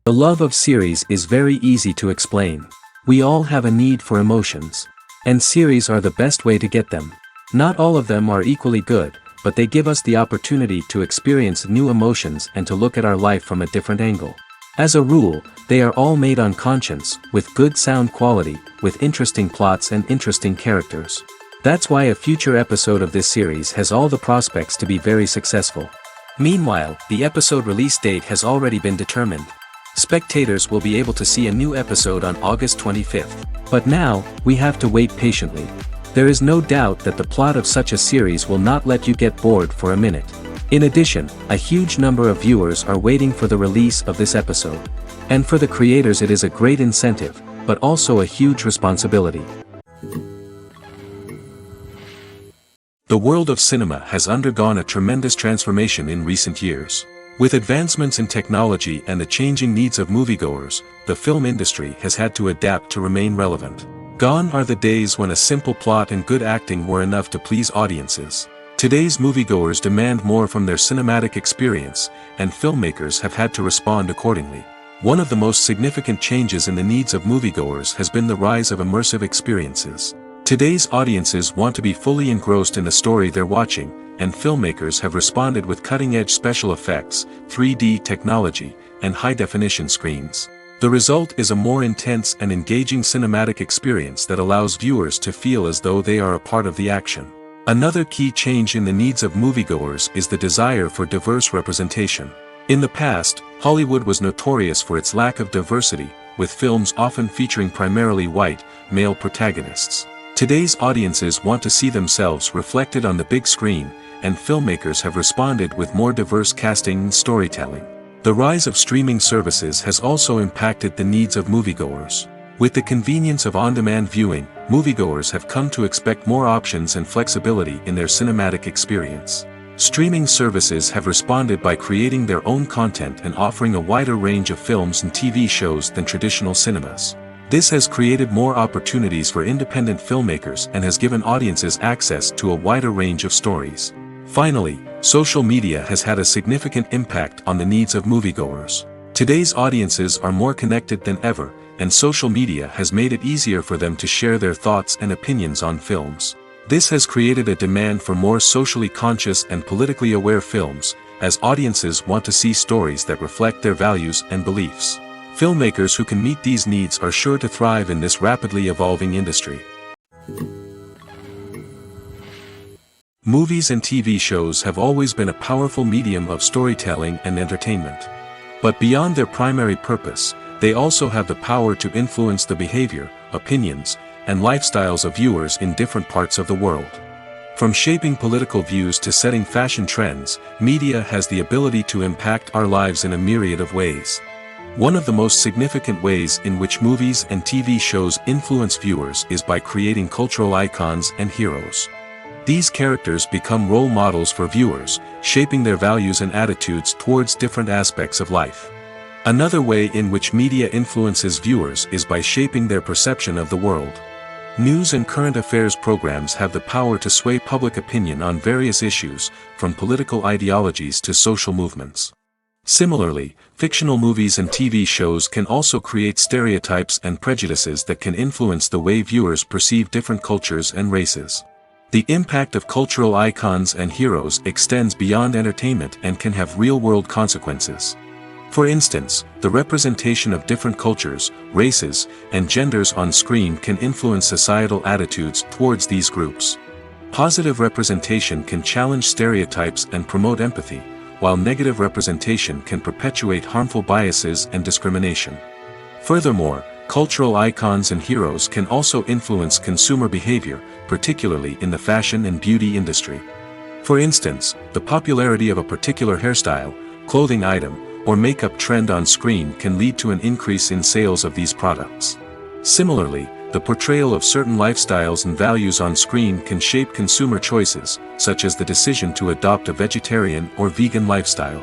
The love of series is very easy to explain. We all have a need for emotions. And series are the best way to get them. Not all of them are equally good, but they give us the opportunity to experience new emotions and to look at our life from a different angle. As a rule, they are all made on conscience, with good sound quality, with interesting plots and interesting characters. That's why a future episode of this series has all the prospects to be very successful. Meanwhile, the episode release date has already been determined. Spectators will be able to see a new episode on August 25th. But now, we have to wait patiently. There is no doubt that the plot of such a series will not let you get bored for a minute. In addition, a huge number of viewers are waiting for the release of this episode. And for the creators it is a great incentive, but also a huge responsibility. The world of cinema has undergone a tremendous transformation in recent years. With advancements in technology and the changing needs of moviegoers, the film industry has had to adapt to remain relevant. Gone are the days when a simple plot and good acting were enough to please audiences. Today's moviegoers demand more from their cinematic experience, and filmmakers have had to respond accordingly. One of the most significant changes in the needs of moviegoers has been the rise of immersive experiences. Today's audiences want to be fully engrossed in the story they're watching, and filmmakers have responded with cutting-edge special effects, 3D technology, and high-definition screens. The result is a more intense and engaging cinematic experience that allows viewers to feel as though they are a part of the action. Another key change in the needs of moviegoers is the desire for diverse representation. In the past, Hollywood was notorious for its lack of diversity, with films often featuring primarily white, male protagonists. Today's audiences want to see themselves reflected on the big screen, and filmmakers have responded with more diverse casting and storytelling. The rise of streaming services has also impacted the needs of moviegoers. With the convenience of on-demand viewing, moviegoers have come to expect more options and flexibility in their cinematic experience. Streaming services have responded by creating their own content and offering a wider range of films and TV shows than traditional cinemas. This has created more opportunities for independent filmmakers and has given audiences access to a wider range of stories. Finally, social media has had a significant impact on the needs of moviegoers. Today's audiences are more connected than ever, and social media has made it easier for them to share their thoughts and opinions on films. This has created a demand for more socially conscious and politically aware films, as audiences want to see stories that reflect their values and beliefs. Filmmakers who can meet these needs are sure to thrive in this rapidly evolving industry. Movies and TV shows have always been a powerful medium of storytelling and entertainment. But beyond their primary purpose, they also have the power to influence the behavior, opinions, and lifestyles of viewers in different parts of the world. From shaping political views to setting fashion trends, media has the ability to impact our lives in a myriad of ways. One of the most significant ways in which movies and TV shows influence viewers is by creating cultural icons and heroes. These characters become role models for viewers, shaping their values and attitudes towards different aspects of life. Another way in which media influences viewers is by shaping their perception of the world. News and current affairs programs have the power to sway public opinion on various issues, from political ideologies to social movements. Similarly, fictional movies and TV shows can also create stereotypes and prejudices that can influence the way viewers perceive different cultures and races. The impact of cultural icons and heroes extends beyond entertainment and can have real-world consequences. For instance, the representation of different cultures, races, and genders on screen can influence societal attitudes towards these groups. Positive representation can challenge stereotypes and promote empathy, while negative representation can perpetuate harmful biases and discrimination. Furthermore, cultural icons and heroes can also influence consumer behavior, particularly in the fashion and beauty industry. For instance, the popularity of a particular hairstyle, clothing item, or makeup trend on screen can lead to an increase in sales of these products. Similarly, the portrayal of certain lifestyles and values on screen can shape consumer choices, such as the decision to adopt a vegetarian or vegan lifestyle.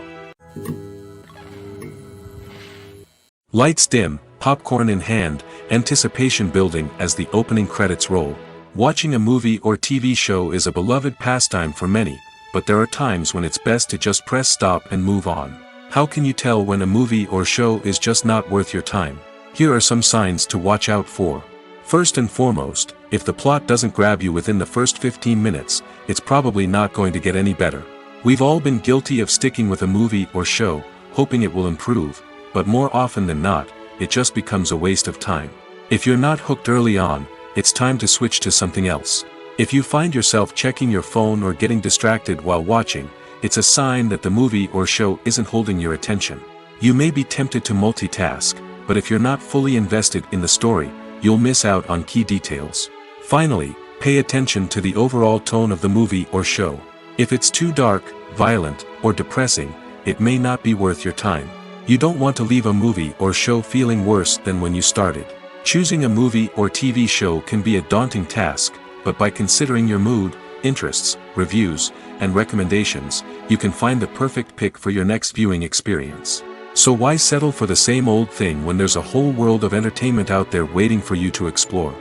Lights dim, popcorn in hand, anticipation building as the opening credits roll. Watching a movie or TV show is a beloved pastime for many, but there are times when it's best to just press stop and move on. How can you tell when a movie or show is just not worth your time? Here are some signs to watch out for. First and foremost, if the plot doesn't grab you within the first 15 minutes, it's probably not going to get any better. We've all been guilty of sticking with a movie or show, hoping it will improve, but more often than not, it just becomes a waste of time. If you're not hooked early on, it's time to switch to something else. If you find yourself checking your phone or getting distracted while watching, it's a sign that the movie or show isn't holding your attention. You may be tempted to multitask, but if you're not fully invested in the story, you'll miss out on key details. Finally, pay attention to the overall tone of the movie or show. If it's too dark, violent, or depressing, it may not be worth your time. You don't want to leave a movie or show feeling worse than when you started. Choosing a movie or TV show can be a daunting task, but by considering your mood, interests, reviews, and recommendations, you can find the perfect pick for your next viewing experience. So why settle for the same old thing when there's a whole world of entertainment out there waiting for you to explore?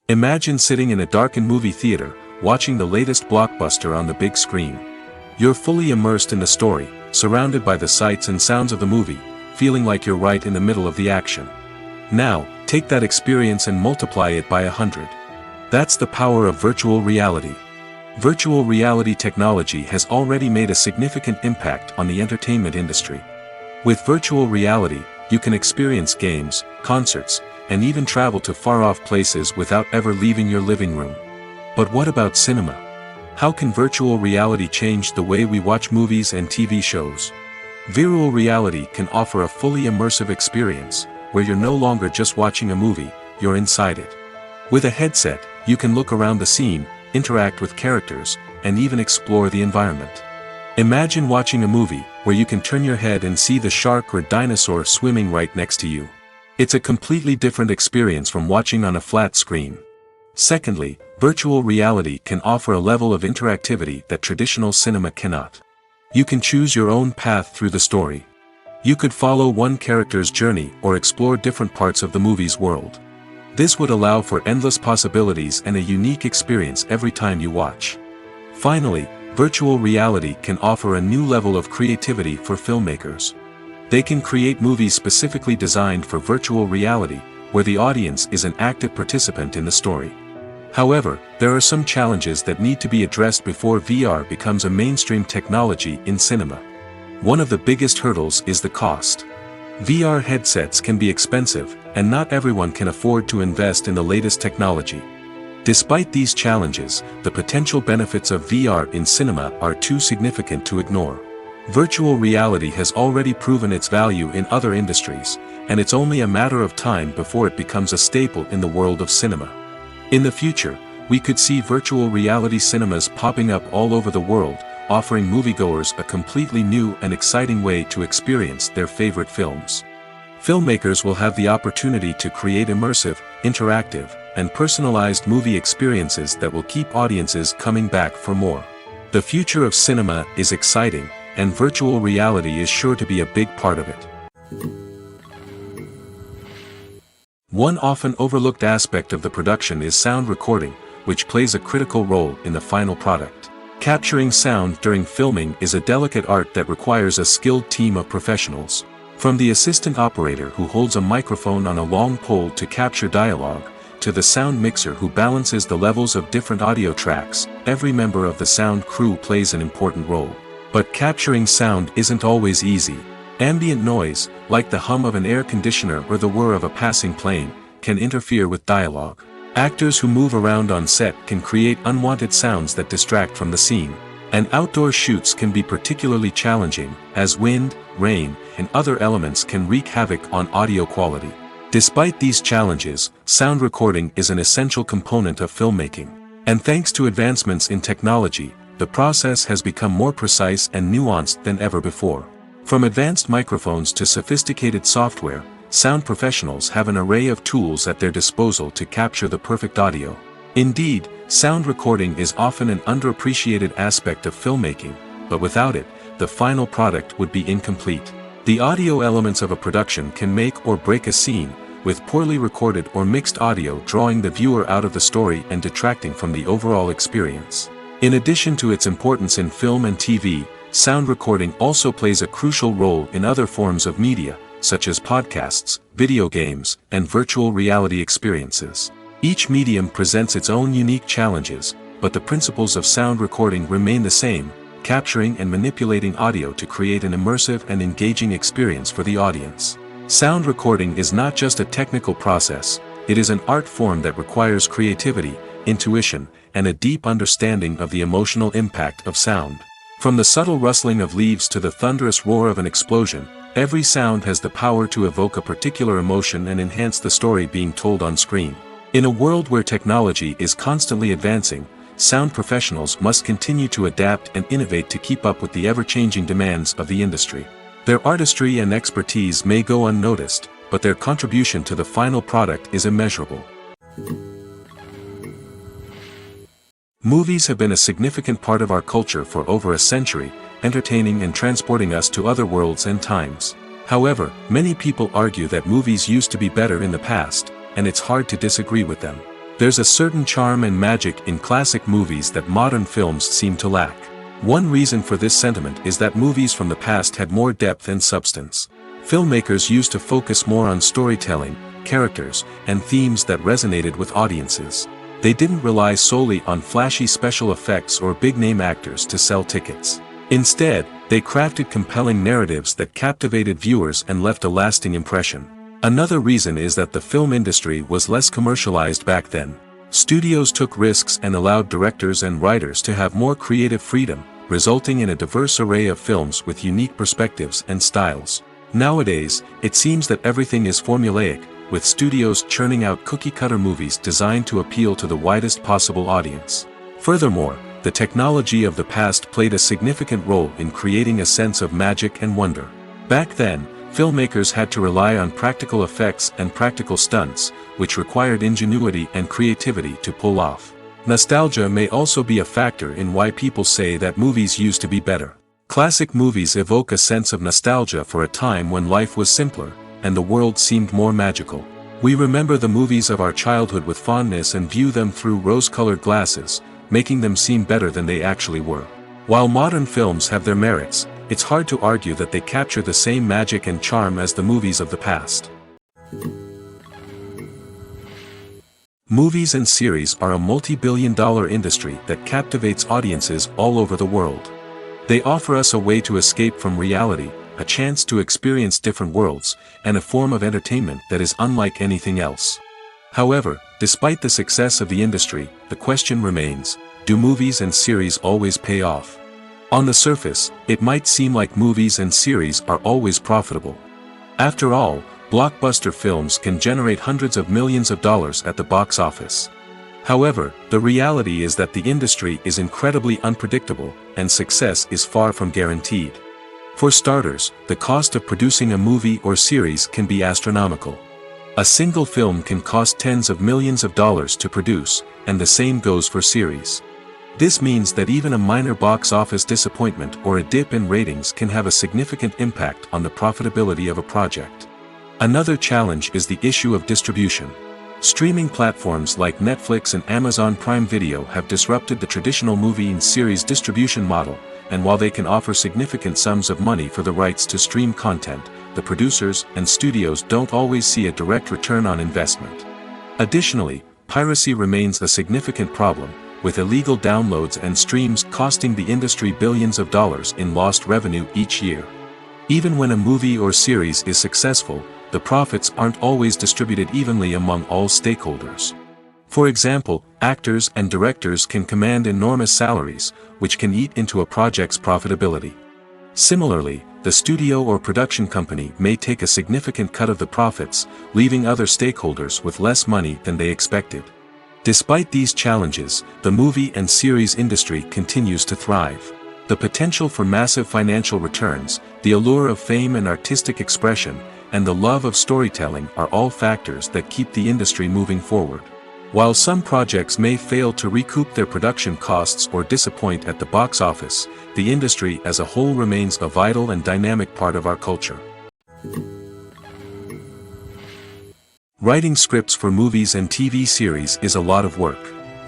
Imagine sitting in a darkened movie theater, watching the latest blockbuster on the big screen. You're fully immersed in the story, surrounded by the sights and sounds of the movie, feeling like you're right in the middle of the action. Now, take that experience and multiply it by 100. That's the power of virtual reality. Virtual reality technology has already made a significant impact on the entertainment industry. With virtual reality, you can experience games, concerts, and even travel to far-off places without ever leaving your living room. But what about cinema? How can virtual reality change the way we watch movies and TV shows? Virtual reality can offer a fully immersive experience, where you're no longer just watching a movie, you're inside it. With a headset, you can look around the scene, interact with characters, and even explore the environment. Imagine watching a movie, where you can turn your head and see the shark or dinosaur swimming right next to you. It's a completely different experience from watching on a flat screen. Secondly, virtual reality can offer a level of interactivity that traditional cinema cannot. You can choose your own path through the story. You could follow one character's journey or explore different parts of the movie's world. This would allow for endless possibilities and a unique experience every time you watch. Finally, virtual reality can offer a new level of creativity for filmmakers. They can create movies specifically designed for virtual reality, where the audience is an active participant in the story. However, there are some challenges that need to be addressed before VR becomes a mainstream technology in cinema. One of the biggest hurdles is the cost. VR headsets can be expensive, and not everyone can afford to invest in the latest technology. Despite these challenges, the potential benefits of VR in cinema are too significant to ignore. Virtual reality has already proven its value in other industries, and it's only a matter of time before it becomes a staple in the world of cinema. In the future, we could see virtual reality cinemas popping up all over the world, offering moviegoers a completely new and exciting way to experience their favorite films. Filmmakers will have the opportunity to create immersive, interactive, and personalized movie experiences that will keep audiences coming back for more. The future of cinema is exciting, and virtual reality is sure to be a big part of it. One often overlooked aspect of the production is sound recording, which plays a critical role in the final product. Capturing sound during filming is a delicate art that requires a skilled team of professionals. From the assistant operator who holds a microphone on a long pole to capture dialogue, to the sound mixer who balances the levels of different audio tracks, every member of the sound crew plays an important role. But capturing sound isn't always easy. Ambient noise, like the hum of an air conditioner or the whir of a passing plane, can interfere with dialogue. Actors who move around on set can create unwanted sounds that distract from the scene. And outdoor shoots can be particularly challenging, as wind, rain, and other elements can wreak havoc on audio quality. Despite these challenges, sound recording is an essential component of filmmaking. And thanks to advancements in technology, the process has become more precise and nuanced than ever before. From advanced microphones to sophisticated software, sound professionals have an array of tools at their disposal to capture the perfect audio. Indeed, sound recording is often an underappreciated aspect of filmmaking, but without it, the final product would be incomplete. The audio elements of a production can make or break a scene, with poorly recorded or mixed audio drawing the viewer out of the story and detracting from the overall experience. In addition to its importance in film and TV, sound recording also plays a crucial role in other forms of media, such as podcasts, video games, and virtual reality experiences. Each medium presents its own unique challenges, but the principles of sound recording remain the same, capturing and manipulating audio to create an immersive and engaging experience for the audience. Sound recording is not just a technical process, it is an art form that requires creativity, intuition, and a deep understanding of the emotional impact of sound. From the subtle rustling of leaves to the thunderous roar of an explosion, every sound has the power to evoke a particular emotion and enhance the story being told on screen. In a world where technology is constantly advancing, sound professionals must continue to adapt and innovate to keep up with the ever-changing demands of the industry. Their artistry and expertise may go unnoticed, but their contribution to the final product is immeasurable. Movies have been a significant part of our culture for over a century, entertaining and transporting us to other worlds and times. However, many people argue that movies used to be better in the past, and it's hard to disagree with them. There's a certain charm and magic in classic movies that modern films seem to lack. One reason for this sentiment is that movies from the past had more depth and substance. Filmmakers used to focus more on storytelling, characters, and themes that resonated with audiences. They didn't rely solely on flashy special effects or big-name actors to sell tickets. Instead, they crafted compelling narratives that captivated viewers and left a lasting impression. Another reason is that the film industry was less commercialized back then. Studios took risks and allowed directors and writers to have more creative freedom, resulting in a diverse array of films with unique perspectives and styles. Nowadays, it seems that everything is formulaic, with studios churning out cookie-cutter movies designed to appeal to the widest possible audience. Furthermore, the technology of the past played a significant role in creating a sense of magic and wonder. Back then, filmmakers had to rely on practical effects and practical stunts, which required ingenuity and creativity to pull off. Nostalgia may also be a factor in why people say that movies used to be better. Classic movies evoke a sense of nostalgia for a time when life was simpler, and the world seemed more magical. We remember the movies of our childhood with fondness and view them through rose-colored glasses, making them seem better than they actually were. While modern films have their merits, it's hard to argue that they capture the same magic and charm as the movies of the past. Movies and series are a multi-billion-dollar industry that captivates audiences all over the world. They offer us a way to escape from reality, a chance to experience different worlds, and a form of entertainment that is unlike anything else. However, despite the success of the industry, the question remains, do movies and series always pay off? On the surface, it might seem like movies and series are always profitable. After all, blockbuster films can generate hundreds of millions of dollars at the box office. However, the reality is that the industry is incredibly unpredictable, and success is far from guaranteed. For starters, the cost of producing a movie or series can be astronomical. A single film can cost tens of millions of dollars to produce, and the same goes for series. This means that even a minor box office disappointment or a dip in ratings can have a significant impact on the profitability of a project. Another challenge is the issue of distribution. Streaming platforms like Netflix and Amazon Prime Video have disrupted the traditional movie and series distribution model, and while they can offer significant sums of money for the rights to stream content, the producers and studios don't always see a direct return on investment. Additionally, piracy remains a significant problem, with illegal downloads and streams costing the industry billions of dollars in lost revenue each year. Even when a movie or series is successful, the profits aren't always distributed evenly among all stakeholders. For example, actors and directors can command enormous salaries, which can eat into a project's profitability. Similarly, the studio or production company may take a significant cut of the profits, leaving other stakeholders with less money than they expected. Despite these challenges, the movie and series industry continues to thrive. The potential for massive financial returns, the allure of fame and artistic expression, and the love of storytelling are all factors that keep the industry moving forward. While some projects may fail to recoup their production costs or disappoint at the box office, the industry as a whole remains a vital and dynamic part of our culture. Writing scripts for movies and TV series is a lot of work.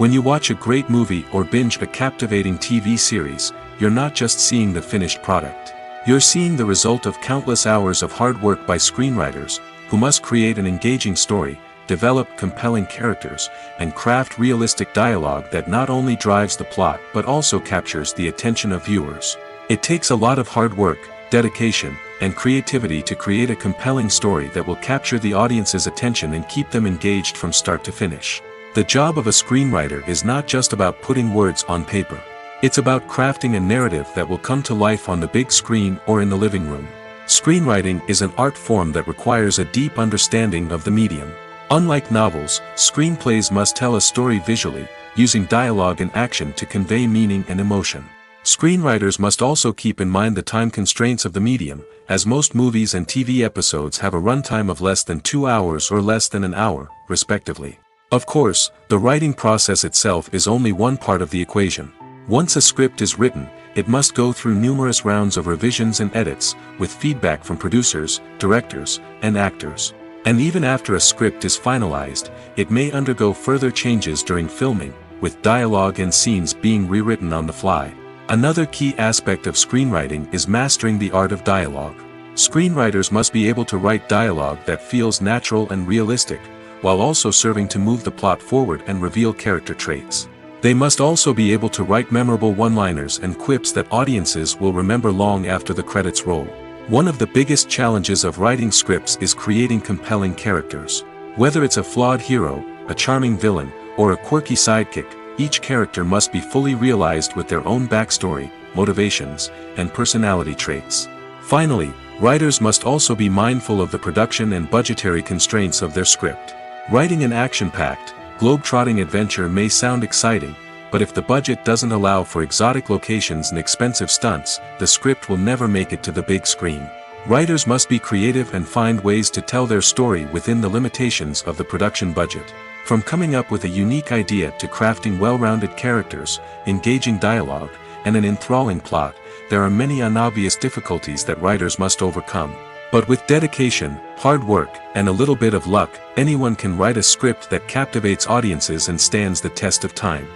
When you watch a great movie or binge a captivating TV series, you're not just seeing the finished product. You're seeing the result of countless hours of hard work by screenwriters, who must create an engaging story, develop compelling characters, and craft realistic dialogue that not only drives the plot but also captures the attention of viewers. It takes a lot of hard work, dedication, and creativity to create a compelling story that will capture the audience's attention and keep them engaged from start to finish. The job of a screenwriter is not just about putting words on paper. It's about crafting a narrative that will come to life on the big screen or in the living room. Screenwriting is an art form that requires a deep understanding of the medium. Unlike novels, screenplays must tell a story visually, using dialogue and action to convey meaning and emotion. Screenwriters must also keep in mind the time constraints of the medium, as most movies and TV episodes have a runtime of less than 2 hours or less than an hour, respectively. Of course, the writing process itself is only one part of the equation. Once a script is written, it must go through numerous rounds of revisions and edits, with feedback from producers, directors, and actors. And even after a script is finalized, it may undergo further changes during filming, with dialogue and scenes being rewritten on the fly. Another key aspect of screenwriting is mastering the art of dialogue. Screenwriters must be able to write dialogue that feels natural and realistic, while also serving to move the plot forward and reveal character traits. They must also be able to write memorable one-liners and quips that audiences will remember long after the credits roll. One of the biggest challenges of writing scripts is creating compelling characters. Whether it's a flawed hero, a charming villain, or a quirky sidekick, each character must be fully realized with their own backstory, motivations, and personality traits. Finally, writers must also be mindful of the production and budgetary constraints of their script. Writing an action-packed, globe-trotting adventure may sound exciting, but if the budget doesn't allow for exotic locations and expensive stunts, the script will never make it to the big screen. Writers must be creative and find ways to tell their story within the limitations of the production budget. From coming up with a unique idea to crafting well-rounded characters, engaging dialogue, and an enthralling plot, there are many unobvious difficulties that writers must overcome. But with dedication, hard work, and a little bit of luck, anyone can write a script that captivates audiences and stands the test of time.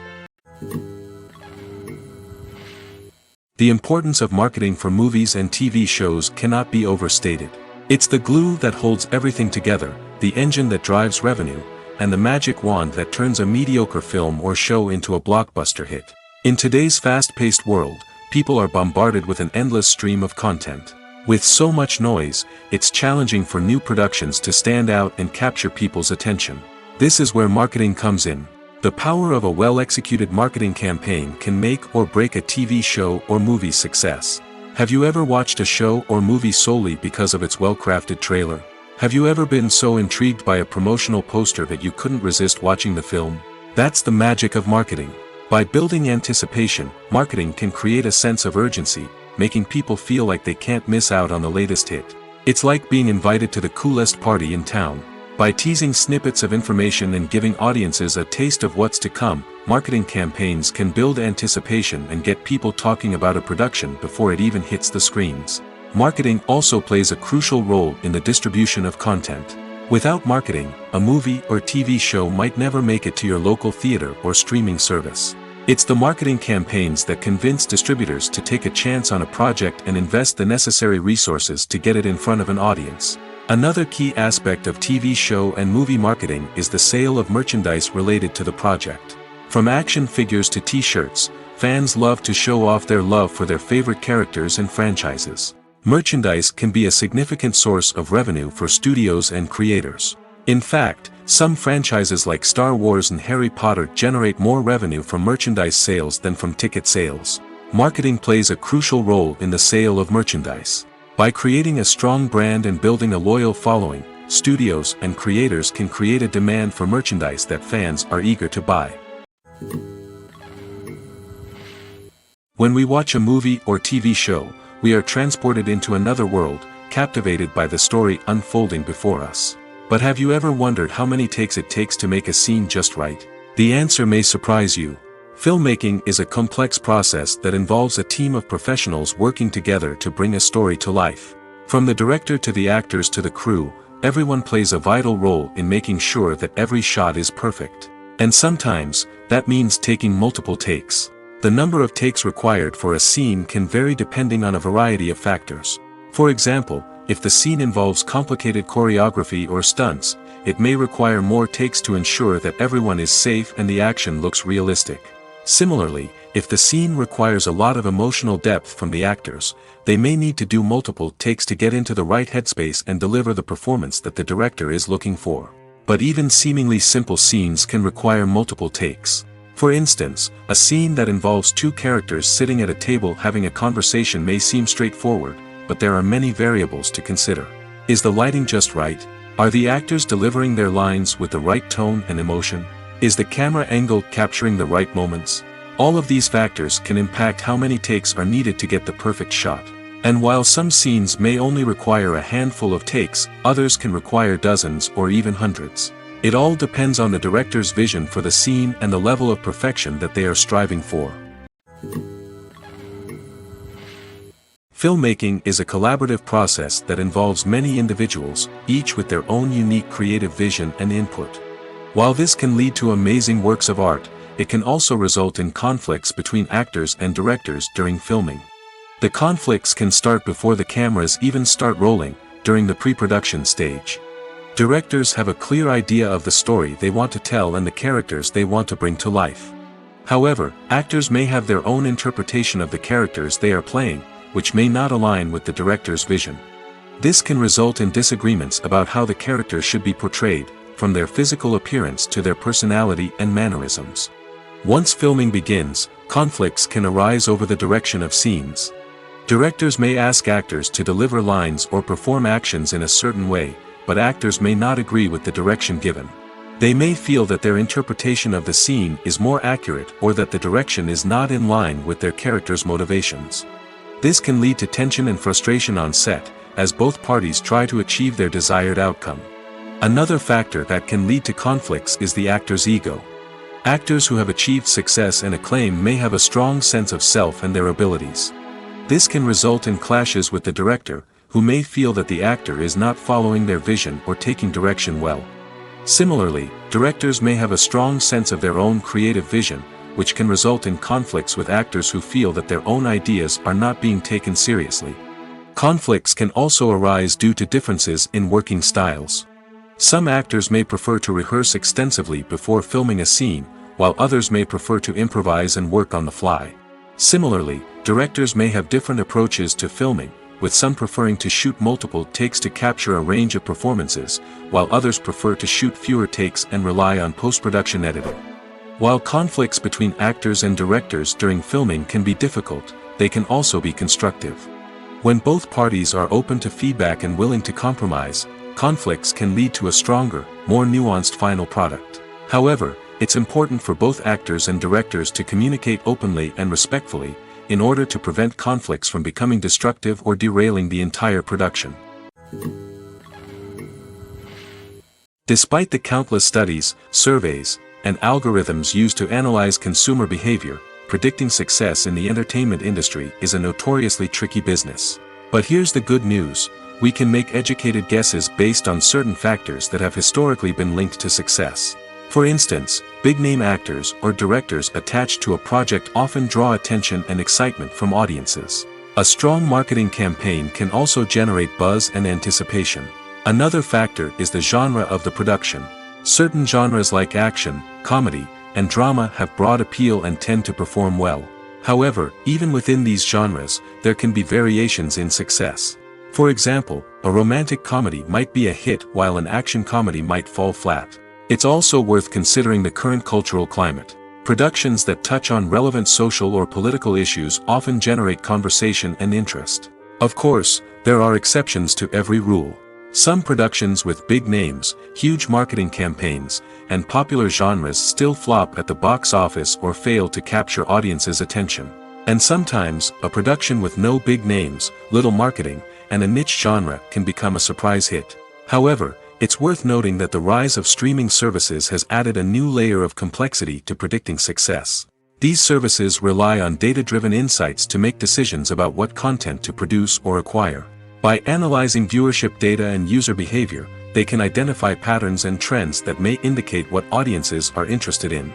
The importance of marketing for movies and TV shows cannot be overstated. It's the glue that holds everything together, the engine that drives revenue, and the magic wand that turns a mediocre film or show into a blockbuster hit. In today's fast-paced world, people are bombarded with an endless stream of content. With so much noise, it's challenging for new productions to stand out and capture people's attention. This is where marketing comes in. The power of a well-executed marketing campaign can make or break a TV show or movie's success. Have you ever watched a show or movie solely because of its well-crafted trailer? Have you ever been so intrigued by a promotional poster that you couldn't resist watching the film? That's the magic of marketing. By building anticipation, marketing can create a sense of urgency, making people feel like they can't miss out on the latest hit. It's like being invited to the coolest party in town. By teasing snippets of information and giving audiences a taste of what's to come, marketing campaigns can build anticipation and get people talking about a production before it even hits the screens. Marketing also plays a crucial role in the distribution of content. Without marketing, a movie or TV show might never make it to your local theater or streaming service. It's the marketing campaigns that convince distributors to take a chance on a project and invest the necessary resources to get it in front of an audience. Another key aspect of TV show and movie marketing is the sale of merchandise related to the project. From action figures to t-shirts, fans love to show off their love for their favorite characters and franchises. Merchandise can be a significant source of revenue for studios and creators. In fact, some franchises like Star Wars and Harry Potter generate more revenue from merchandise sales than from ticket sales. Marketing plays a crucial role in the sale of merchandise. By creating a strong brand and building a loyal following, studios and creators can create a demand for merchandise that fans are eager to buy. When we watch a movie or TV show, we are transported into another world, captivated by the story unfolding before us. But have you ever wondered how many takes it takes to make a scene just right? The answer may surprise you. Filmmaking is a complex process that involves a team of professionals working together to bring a story to life. From the director to the actors to the crew, everyone plays a vital role in making sure that every shot is perfect. And sometimes, that means taking multiple takes. The number of takes required for a scene can vary depending on a variety of factors. For example, if the scene involves complicated choreography or stunts, it may require more takes to ensure that everyone is safe and the action looks realistic. Similarly, if the scene requires a lot of emotional depth from the actors, they may need to do multiple takes to get into the right headspace and deliver the performance that the director is looking for. But even seemingly simple scenes can require multiple takes. For instance, a scene that involves two characters sitting at a table having a conversation may seem straightforward, but there are many variables to consider. Is the lighting just right? Are the actors delivering their lines with the right tone and emotion? Is the camera angle capturing the right moments? All of these factors can impact how many takes are needed to get the perfect shot. And while some scenes may only require a handful of takes, others can require dozens or even hundreds. It all depends on the director's vision for the scene and the level of perfection that they are striving for. Filmmaking is a collaborative process that involves many individuals, each with their own unique creative vision and input. While this can lead to amazing works of art, it can also result in conflicts between actors and directors during filming. The conflicts can start before the cameras even start rolling, during the pre-production stage. Directors have a clear idea of the story they want to tell and the characters they want to bring to life. However, actors may have their own interpretation of the characters they are playing, which may not align with the director's vision. This can result in disagreements about how the characters should be portrayed, from their physical appearance to their personality and mannerisms. Once filming begins, conflicts can arise over the direction of scenes. Directors may ask actors to deliver lines or perform actions in a certain way, but actors may not agree with the direction given. They may feel that their interpretation of the scene is more accurate or that the direction is not in line with their character's motivations. This can lead to tension and frustration on set, as both parties try to achieve their desired outcome. Another factor that can lead to conflicts is the actor's ego. Actors who have achieved success and acclaim may have a strong sense of self and their abilities. This can result in clashes with the director, who may feel that the actor is not following their vision or taking direction well. Similarly, directors may have a strong sense of their own creative vision, which can result in conflicts with actors who feel that their own ideas are not being taken seriously. Conflicts can also arise due to differences in working styles. Some actors may prefer to rehearse extensively before filming a scene, while others may prefer to improvise and work on the fly. Similarly, directors may have different approaches to filming, with some preferring to shoot multiple takes to capture a range of performances, while others prefer to shoot fewer takes and rely on post-production editing. While conflicts between actors and directors during filming can be difficult, they can also be constructive. When both parties are open to feedback and willing to compromise, conflicts can lead to a stronger, more nuanced final product. However, it's important for both actors and directors to communicate openly and respectfully, in order to prevent conflicts from becoming destructive or derailing the entire production. Despite the countless studies, surveys, and algorithms used to analyze consumer behavior, predicting success in the entertainment industry is a notoriously tricky business. But here's the good news: we can make educated guesses based on certain factors that have historically been linked to success. For instance, big-name actors or directors attached to a project often draw attention and excitement from audiences. A strong marketing campaign can also generate buzz and anticipation. Another factor is the genre of the production. Certain genres like action, comedy, and drama have broad appeal and tend to perform well. However, even within these genres, there can be variations in success. For example, a romantic comedy might be a hit while an action comedy might fall flat. It's also worth considering the current cultural climate. Productions that touch on relevant social or political issues often generate conversation and interest. Of course, there are exceptions to every rule. Some productions with big names, huge marketing campaigns, and popular genres still flop at the box office or fail to capture audiences' attention. And sometimes, a production with no big names, little marketing, and a niche genre can become a surprise hit. However, it's worth noting that the rise of streaming services has added a new layer of complexity to predicting success. These services rely on data-driven insights to make decisions about what content to produce or acquire. By analyzing viewership data and user behavior, they can identify patterns and trends that may indicate what audiences are interested in.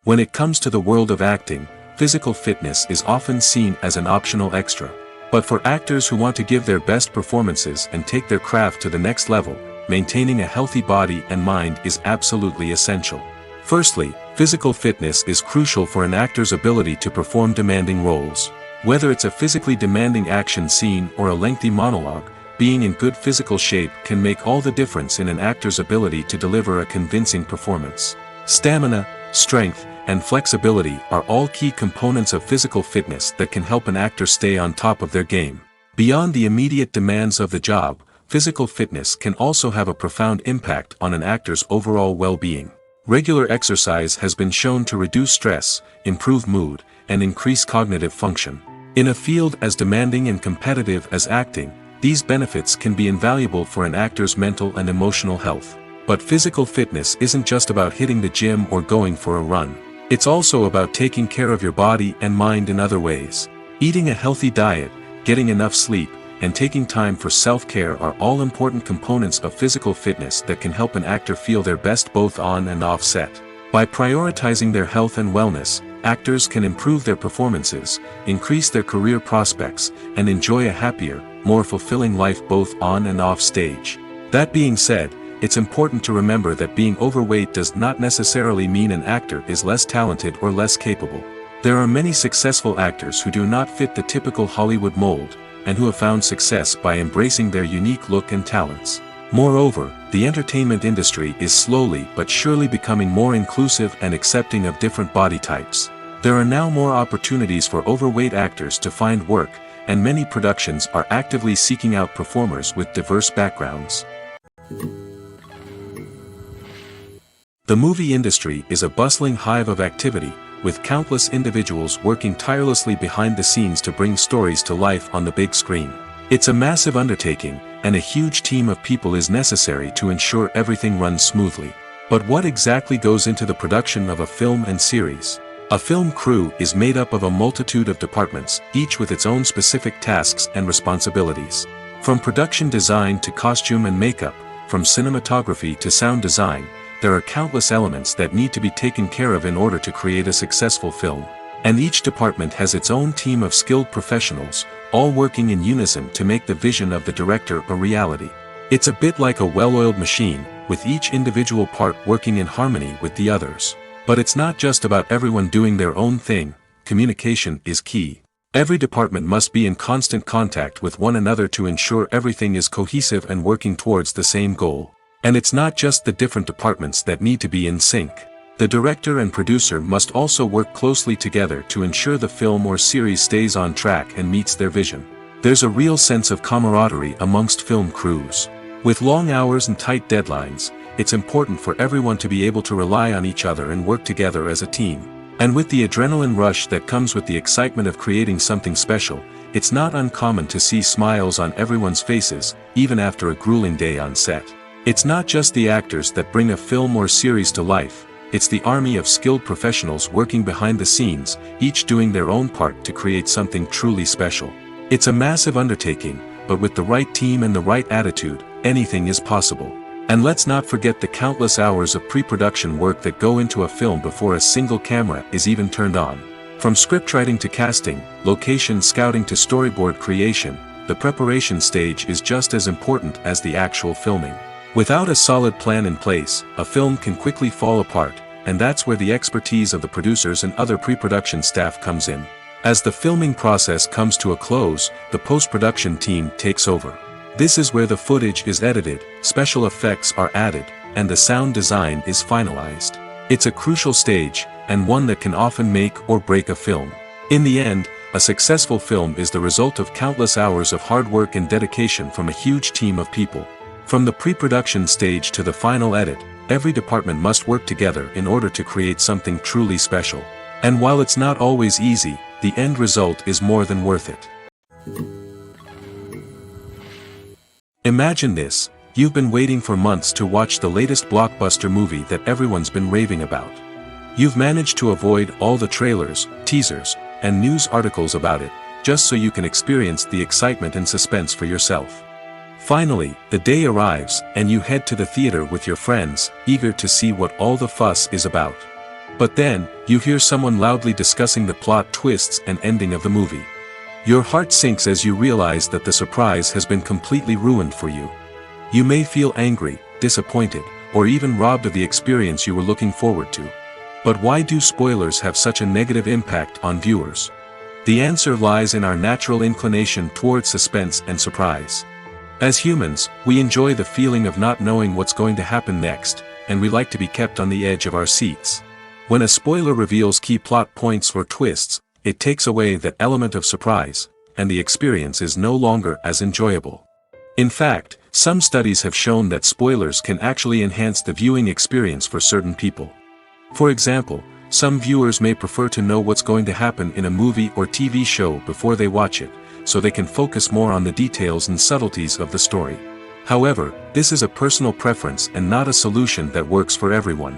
When it comes to the world of acting, physical fitness is often seen as an optional extra. But for actors who want to give their best performances and take their craft to the next level, maintaining a healthy body and mind is absolutely essential. Firstly, physical fitness is crucial for an actor's ability to perform demanding roles. Whether it's a physically demanding action scene or a lengthy monologue, being in good physical shape can make all the difference in an actor's ability to deliver a convincing performance. Stamina, strength, and flexibility are all key components of physical fitness that can help an actor stay on top of their game. Beyond the immediate demands of the job, physical fitness can also have a profound impact on an actor's overall well-being. Regular exercise has been shown to reduce stress, improve mood, and increase cognitive function. In a field as demanding and competitive as acting, these benefits can be invaluable for an actor's mental and emotional health. But physical fitness isn't just about hitting the gym or going for a run. It's also about taking care of your body and mind in other ways. Eating a healthy diet, getting enough sleep, and taking time for self-care are all important components of physical fitness that can help an actor feel their best both on and off set. By prioritizing their health and wellness, actors can improve their performances, increase their career prospects, and enjoy a happier, more fulfilling life both on and off stage. That being said, it's important to remember that being overweight does not necessarily mean an actor is less talented or less capable. There are many successful actors who do not fit the typical Hollywood mold, and who have found success by embracing their unique look and talents. Moreover, the entertainment industry is slowly but surely becoming more inclusive and accepting of different body types. There are now more opportunities for overweight actors to find work, and many productions are actively seeking out performers with diverse backgrounds. The movie industry is a bustling hive of activity, with countless individuals working tirelessly behind the scenes to bring stories to life on the big screen. It's a massive undertaking, and a huge team of people is necessary to ensure everything runs smoothly. But what exactly goes into the production of a film and series? A film crew is made up of a multitude of departments, each with its own specific tasks and responsibilities. From production design to costume and makeup, from cinematography to sound design, there are countless elements that need to be taken care of in order to create a successful film. And each department has its own team of skilled professionals, all working in unison to make the vision of the director a reality. It's a bit like a well-oiled machine, with each individual part working in harmony with the others. But it's not just about everyone doing their own thing. Communication is key. Every department must be in constant contact with one another to ensure everything is cohesive and working towards the same goal. And it's not just the different departments that need to be in sync. The director and producer must also work closely together to ensure the film or series stays on track and meets their vision. There's a real sense of camaraderie amongst film crews. With long hours and tight deadlines, it's important for everyone to be able to rely on each other and work together as a team. And with the adrenaline rush that comes with the excitement of creating something special, it's not uncommon to see smiles on everyone's faces, even after a grueling day on set. It's not just the actors that bring a film or series to life, it's the army of skilled professionals working behind the scenes, each doing their own part to create something truly special. It's a massive undertaking, but with the right team and the right attitude, anything is possible. And let's not forget the countless hours of pre-production work that go into a film before a single camera is even turned on. From scriptwriting to casting, location scouting to storyboard creation, the preparation stage is just as important as the actual filming. Without a solid plan in place, a film can quickly fall apart, and that's where the expertise of the producers and other pre-production staff comes in. As the filming process comes to a close, the post-production team takes over. This is where the footage is edited, special effects are added, and the sound design is finalized. It's a crucial stage, and one that can often make or break a film. In the end, a successful film is the result of countless hours of hard work and dedication from a huge team of people. From the pre-production stage to the final edit, every department must work together in order to create something truly special. And while it's not always easy, the end result is more than worth it. Imagine this: you've been waiting for months to watch the latest blockbuster movie that everyone's been raving about. You've managed to avoid all the trailers, teasers, and news articles about it, just so you can experience the excitement and suspense for yourself. Finally, the day arrives, and you head to the theater with your friends, eager to see what all the fuss is about. But then, you hear someone loudly discussing the plot twists and ending of the movie. Your heart sinks as you realize that the surprise has been completely ruined for you. You may feel angry, disappointed, or even robbed of the experience you were looking forward to. But why do spoilers have such a negative impact on viewers? The answer lies in our natural inclination towards suspense and surprise. As humans, we enjoy the feeling of not knowing what's going to happen next, and we like to be kept on the edge of our seats. When a spoiler reveals key plot points or twists, it takes away that element of surprise, and the experience is no longer as enjoyable. In fact, some studies have shown that spoilers can actually enhance the viewing experience for certain people. For example, some viewers may prefer to know what's going to happen in a movie or TV show before they watch it, so they can focus more on the details and subtleties of the story. However, this is a personal preference and not a solution that works for everyone.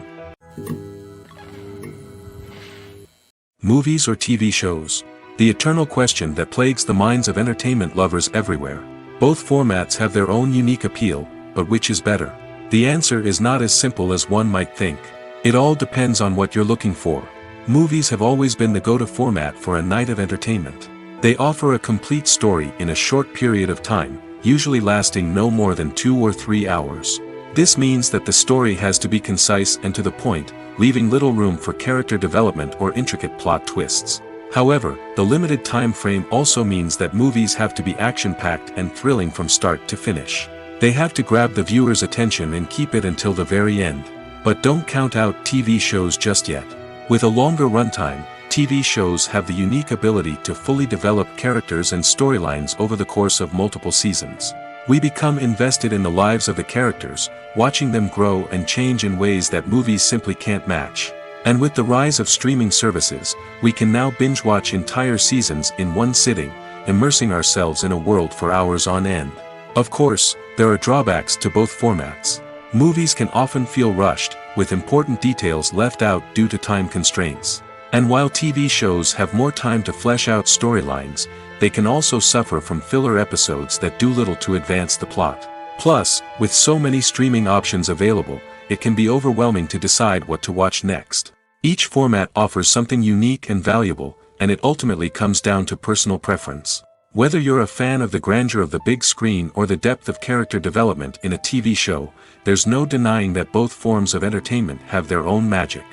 Movies or TV shows? The eternal question that plagues the minds of entertainment lovers everywhere. Both formats have their own unique appeal, but which is better? The answer is not as simple as one might think. It all depends on what you're looking for. Movies have always been the go-to format for a night of entertainment. They offer a complete story in a short period of time, usually lasting no more than 2 or 3 hours. This means that the story has to be concise and to the point, leaving little room for character development or intricate plot twists. However, the limited time frame also means that movies have to be action-packed and thrilling from start to finish. They have to grab the viewer's attention and keep it until the very end. But don't count out TV shows just yet. With a longer runtime, TV shows have the unique ability to fully develop characters and storylines over the course of multiple seasons. We become invested in the lives of the characters, watching them grow and change in ways that movies simply can't match. And with the rise of streaming services, we can now binge-watch entire seasons in one sitting, immersing ourselves in a world for hours on end. Of course, there are drawbacks to both formats. Movies can often feel rushed, with important details left out due to time constraints. And while TV shows have more time to flesh out storylines, they can also suffer from filler episodes that do little to advance the plot. Plus, with so many streaming options available, it can be overwhelming to decide what to watch next. Each format offers something unique and valuable, and it ultimately comes down to personal preference. Whether you're a fan of the grandeur of the big screen or the depth of character development in a TV show, there's no denying that both forms of entertainment have their own magic.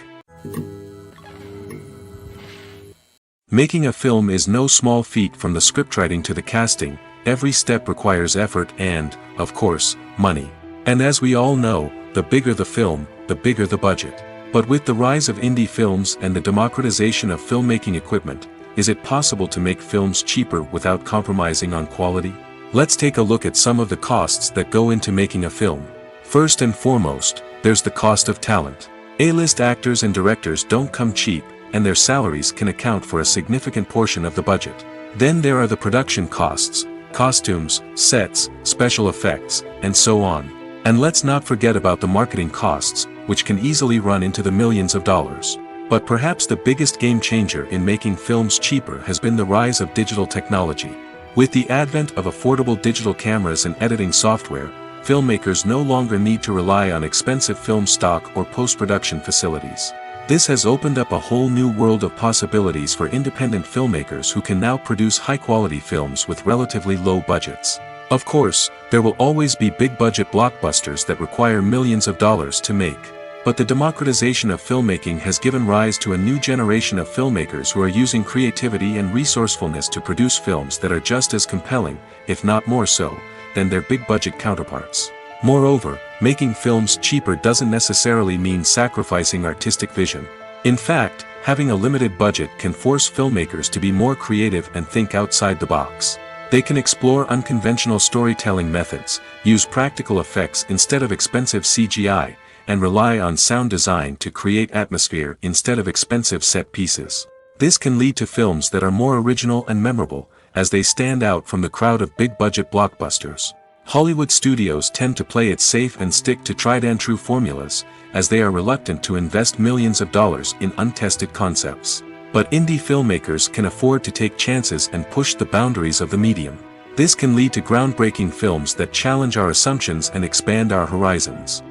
Making a film is no small feat. From the scriptwriting to the casting, every step requires effort and, of course, money. And as we all know, the bigger the film, the bigger the budget. But with the rise of indie films and the democratization of filmmaking equipment, is it possible to make films cheaper without compromising on quality? Let's take a look at some of the costs that go into making a film. First and foremost, there's the cost of talent. A-list actors and directors don't come cheap, and their salaries can account for a significant portion of the budget. Then there are the production costs, costumes, sets, special effects, and so on. And let's not forget about the marketing costs, which can easily run into the millions of dollars. But perhaps the biggest game changer in making films cheaper has been the rise of digital technology. With the advent of affordable digital cameras and editing software, filmmakers no longer need to rely on expensive film stock or post-production facilities. This has opened up a whole new world of possibilities for independent filmmakers who can now produce high-quality films with relatively low budgets. Of course, there will always be big-budget blockbusters that require millions of dollars to make. But the democratization of filmmaking has given rise to a new generation of filmmakers who are using creativity and resourcefulness to produce films that are just as compelling, if not more so, than their big-budget counterparts. Moreover, making films cheaper doesn't necessarily mean sacrificing artistic vision. In fact, having a limited budget can force filmmakers to be more creative and think outside the box. They can explore unconventional storytelling methods, use practical effects instead of expensive CGI, and rely on sound design to create atmosphere instead of expensive set pieces. This can lead to films that are more original and memorable, as they stand out from the crowd of big-budget blockbusters. Hollywood studios tend to play it safe and stick to tried-and-true formulas, as they are reluctant to invest millions of dollars in untested concepts. But indie filmmakers can afford to take chances and push the boundaries of the medium. This can lead to groundbreaking films that challenge our assumptions and expand our horizons.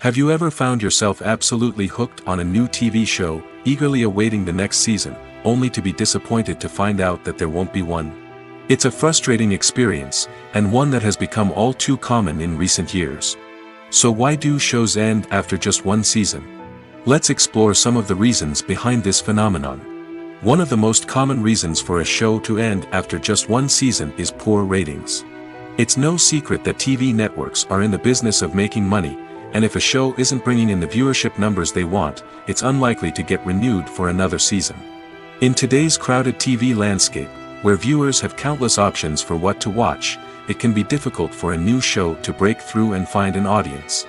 Have you ever found yourself absolutely hooked on a new TV show, eagerly awaiting the next season, only to be disappointed to find out that there won't be one? It's a frustrating experience, and one that has become all too common in recent years. So why do shows end after just one season? Let's explore some of the reasons behind this phenomenon. One of the most common reasons for a show to end after just one season is poor ratings. It's no secret that TV networks are in the business of making money, and if a show isn't bringing in the viewership numbers they want, it's unlikely to get renewed for another season. In today's crowded TV landscape, where viewers have countless options for what to watch, it can be difficult for a new show to break through and find an audience.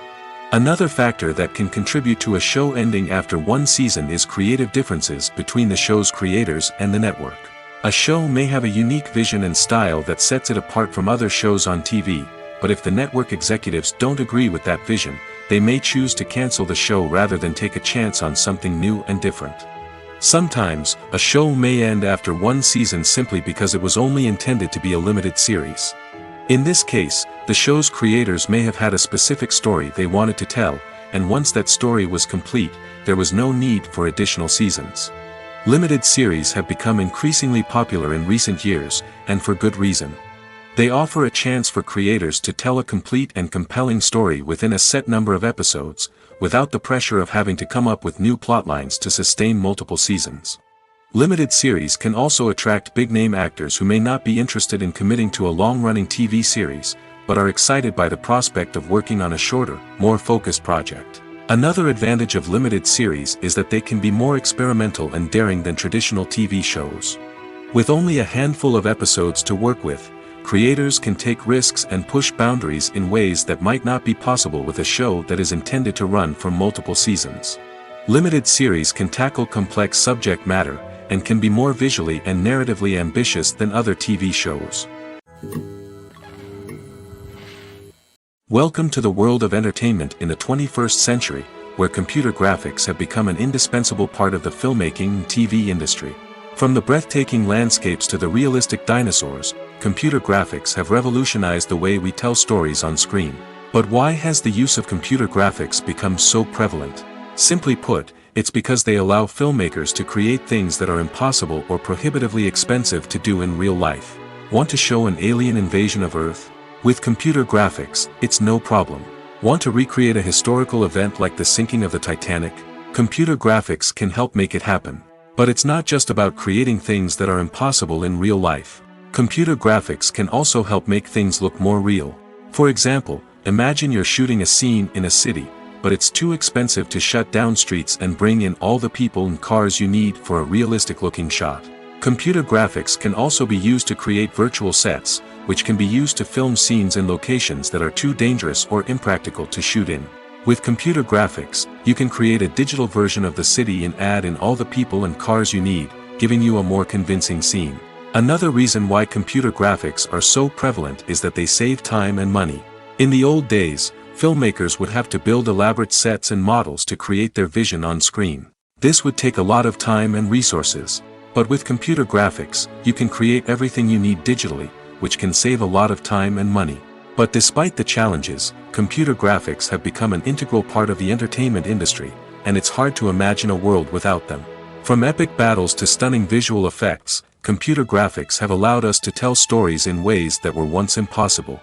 Another factor that can contribute to a show ending after one season is creative differences between the show's creators and the network. A show may have a unique vision and style that sets it apart from other shows on TV, but if the network executives don't agree with that vision, they may choose to cancel the show rather than take a chance on something new and different. Sometimes, a show may end after one season simply because it was only intended to be a limited series. In this case, the show's creators may have had a specific story they wanted to tell, and once that story was complete, there was no need for additional seasons. Limited series have become increasingly popular in recent years, and for good reason. They offer a chance for creators to tell a complete and compelling story within a set number of episodes, without the pressure of having to come up with new plotlines to sustain multiple seasons. Limited series can also attract big-name actors who may not be interested in committing to a long-running TV series, but are excited by the prospect of working on a shorter, more focused project. Another advantage of limited series is that they can be more experimental and daring than traditional TV shows. With only a handful of episodes to work with, creators can take risks and push boundaries in ways that might not be possible with a show that is intended to run for multiple seasons. Limited series can tackle complex subject matter, and can be more visually and narratively ambitious than other TV shows. Welcome to the world of entertainment in the 21st century, where computer graphics have become an indispensable part of the filmmaking and TV industry. From the breathtaking landscapes to the realistic dinosaurs, computer graphics have revolutionized the way we tell stories on screen. But why has the use of computer graphics become so prevalent? Simply put, it's because they allow filmmakers to create things that are impossible or prohibitively expensive to do in real life. Want to show an alien invasion of Earth? With computer graphics, it's no problem. Want to recreate a historical event like the sinking of the Titanic? Computer graphics can help make it happen. But it's not just about creating things that are impossible in real life. Computer graphics can also help make things look more real. For example, imagine you're shooting a scene in a city, but it's too expensive to shut down streets and bring in all the people and cars you need for a realistic-looking shot. Computer graphics can also be used to create virtual sets, which can be used to film scenes in locations that are too dangerous or impractical to shoot in. With computer graphics, you can create a digital version of the city and add in all the people and cars you need, giving you a more convincing scene. Another reason why computer graphics are so prevalent is that they save time and money. In the old days, filmmakers would have to build elaborate sets and models to create their vision on screen. This would take a lot of time and resources. But with computer graphics, you can create everything you need digitally, which can save a lot of time and money. But despite the challenges, computer graphics have become an integral part of the entertainment industry, and it's hard to imagine a world without them. From epic battles to stunning visual effects, computer graphics have allowed us to tell stories in ways that were once impossible.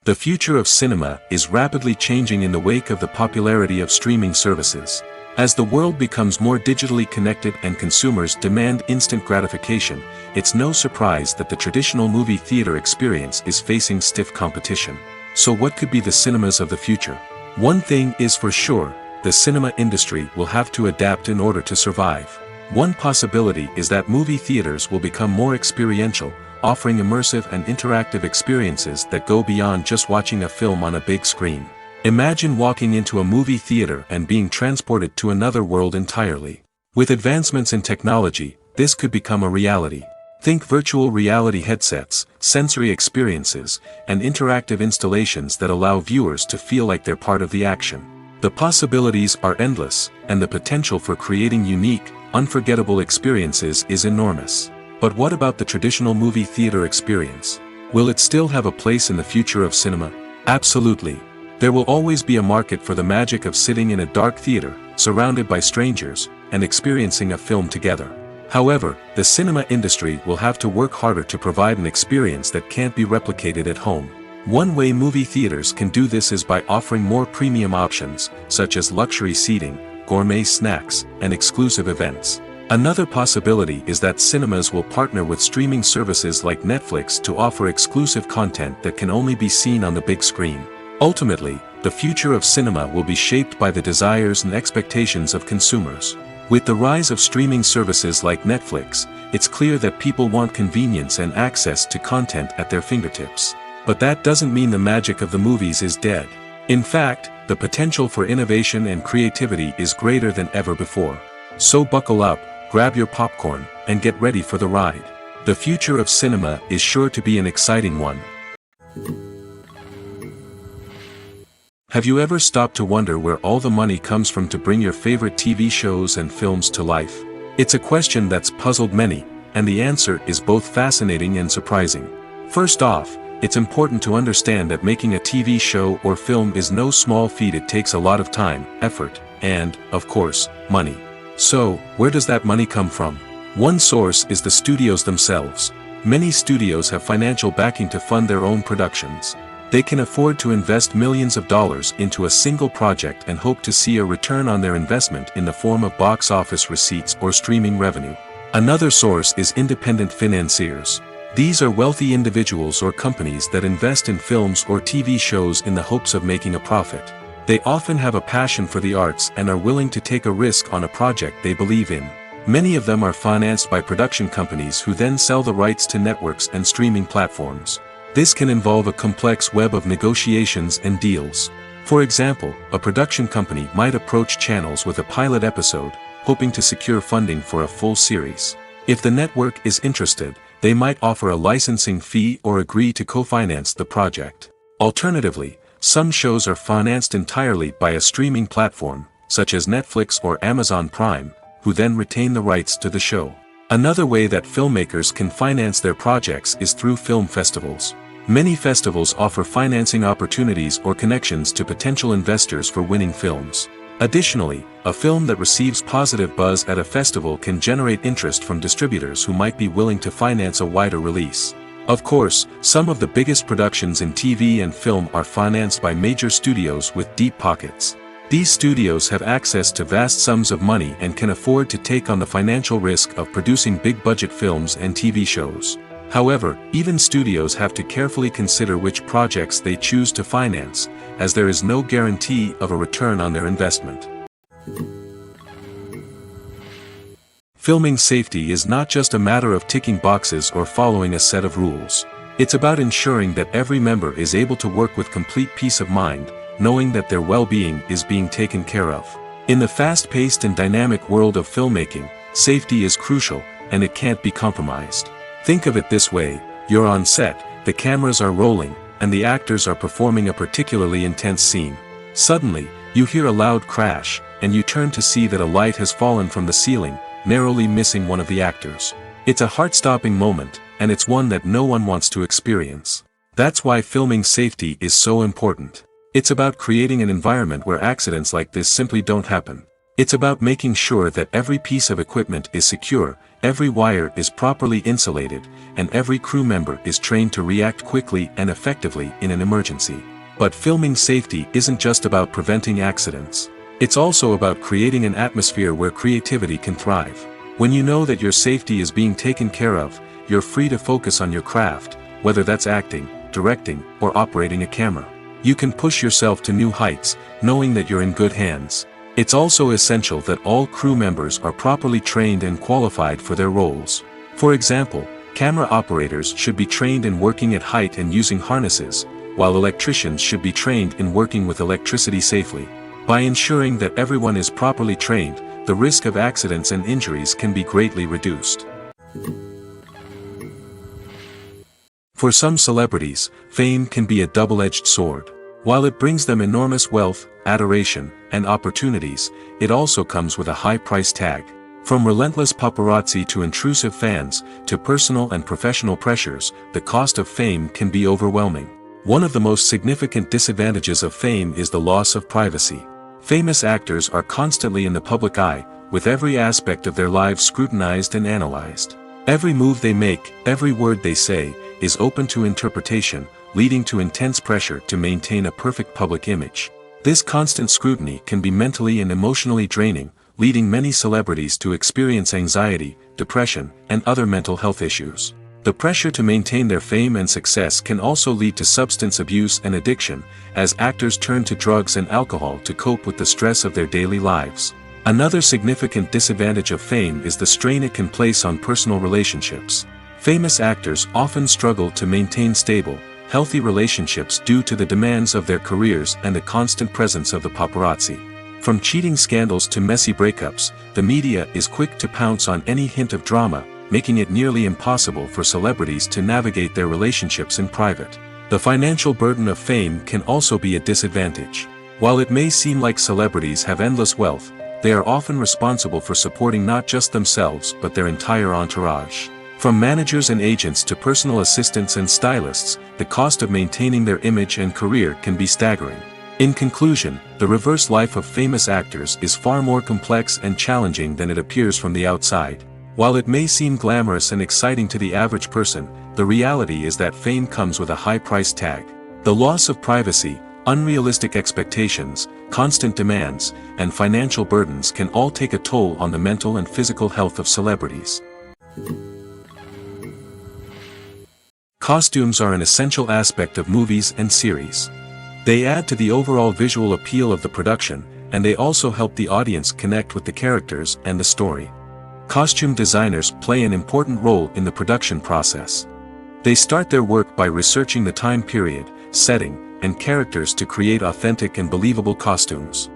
The future of cinema is rapidly changing in the wake of the popularity of streaming services. As the world becomes more digitally connected and consumers demand instant gratification, it's no surprise that the traditional movie theater experience is facing stiff competition. So what could be the cinemas of the future? One thing is for sure, the cinema industry will have to adapt in order to survive. One possibility is that movie theaters will become more experiential, offering immersive and interactive experiences that go beyond just watching a film on a big screen. Imagine walking into a movie theater and being transported to another world entirely. With advancements in technology, this could become a reality. Think virtual reality headsets, sensory experiences, and interactive installations that allow viewers to feel like they're part of the action. The possibilities are endless, and the potential for creating unique, unforgettable experiences is enormous. But what about the traditional movie theater experience? Will it still have a place in the future of cinema? Absolutely. There will always be a market for the magic of sitting in a dark theater, surrounded by strangers, and experiencing a film together. However, the cinema industry will have to work harder to provide an experience that can't be replicated at home. One way movie theaters can do this is by offering more premium options, such as luxury seating, gourmet snacks, and exclusive events. Another possibility is that cinemas will partner with streaming services like Netflix to offer exclusive content that can only be seen on the big screen. Ultimately, the future of cinema will be shaped by the desires and expectations of consumers. With the rise of streaming services like Netflix, it's clear that people want convenience and access to content at their fingertips. But that doesn't mean the magic of the movies is dead. In fact, the potential for innovation and creativity is greater than ever before. So buckle up, grab your popcorn, and get ready for the ride. The future of cinema is sure to be an exciting one. Have you ever stopped to wonder where all the money comes from to bring your favorite TV shows and films to life? It's a question that's puzzled many, and the answer is both fascinating and surprising. First off, it's important to understand that making a TV show or film is no small feat. It takes a lot of time, effort, and, of course, money. So, where does that money come from? One source is the studios themselves. Many studios have financial backing to fund their own productions. They can afford to invest millions of dollars into a single project and hope to see a return on their investment in the form of box office receipts or streaming revenue. Another source is independent financiers. These are wealthy individuals or companies that invest in films or TV shows in the hopes of making a profit. They often have a passion for the arts and are willing to take a risk on a project they believe in. Many of them are financed by production companies who then sell the rights to networks and streaming platforms. This can involve a complex web of negotiations and deals. For example, a production company might approach channels with a pilot episode, hoping to secure funding for a full series. If the network is interested, they might offer a licensing fee or agree to co-finance the project. Alternatively, some shows are financed entirely by a streaming platform, such as Netflix or Amazon Prime, who then retain the rights to the show. Another way that filmmakers can finance their projects is through film festivals. Many festivals offer financing opportunities or connections to potential investors for winning films. Additionally, a film that receives positive buzz at a festival can generate interest from distributors who might be willing to finance a wider release. Of course, some of the biggest productions in TV and film are financed by major studios with deep pockets. These studios have access to vast sums of money and can afford to take on the financial risk of producing big-budget films and TV shows. However, even studios have to carefully consider which projects they choose to finance, as there is no guarantee of a return on their investment. Filming safety is not just a matter of ticking boxes or following a set of rules. It's about ensuring that every member is able to work with complete peace of mind, knowing that their well-being is being taken care of. In the fast-paced and dynamic world of filmmaking, safety is crucial, and it can't be compromised. Think of it this way: you're on set, the cameras are rolling, and the actors are performing a particularly intense scene. Suddenly, you hear a loud crash, and you turn to see that a light has fallen from the ceiling, narrowly missing one of the actors. It's a heart-stopping moment, and it's one that no one wants to experience. That's why filming safety is so important. It's about creating an environment where accidents like this simply don't happen. It's about making sure that every piece of equipment is secure, every wire is properly insulated, and every crew member is trained to react quickly and effectively in an emergency. But filming safety isn't just about preventing accidents. It's also about creating an atmosphere where creativity can thrive. When you know that your safety is being taken care of, you're free to focus on your craft, whether that's acting, directing, or operating a camera. You can push yourself to new heights, knowing that you're in good hands. It's also essential that all crew members are properly trained and qualified for their roles. For example, camera operators should be trained in working at height and using harnesses, while electricians should be trained in working with electricity safely. By ensuring that everyone is properly trained, the risk of accidents and injuries can be greatly reduced. For some celebrities, fame can be a double-edged sword. While it brings them enormous wealth, adoration, and opportunities, it also comes with a high price tag. From relentless paparazzi to intrusive fans, to personal and professional pressures, the cost of fame can be overwhelming. One of the most significant disadvantages of fame is the loss of privacy. Famous actors are constantly in the public eye, with every aspect of their lives scrutinized and analyzed. Every move they make, every word they say, is open to interpretation, leading to intense pressure to maintain a perfect public image. This constant scrutiny can be mentally and emotionally draining, leading many celebrities to experience anxiety, depression, and other mental health issues. The pressure to maintain their fame and success can also lead to substance abuse and addiction, as actors turn to drugs and alcohol to cope with the stress of their daily lives. Another significant disadvantage of fame is the strain it can place on personal relationships. Famous actors often struggle to maintain stable, healthy relationships due to the demands of their careers and the constant presence of the paparazzi. From cheating scandals to messy breakups, the media is quick to pounce on any hint of drama, making it nearly impossible for celebrities to navigate their relationships in private. The financial burden of fame can also be a disadvantage. While it may seem like celebrities have endless wealth, they are often responsible for supporting not just themselves but their entire entourage. From managers and agents to personal assistants and stylists, the cost of maintaining their image and career can be staggering. In conclusion, the reverse life of famous actors is far more complex and challenging than it appears from the outside. While it may seem glamorous and exciting to the average person, the reality is that fame comes with a high price tag. The loss of privacy, unrealistic expectations, constant demands, and financial burdens can all take a toll on the mental and physical health of celebrities. Costumes are an essential aspect of movies and series. They add to the overall visual appeal of the production, and they also help the audience connect with the characters and the story. Costume designers play an important role in the production process. They start their work by researching the time period, setting, and characters to create authentic and believable costumes.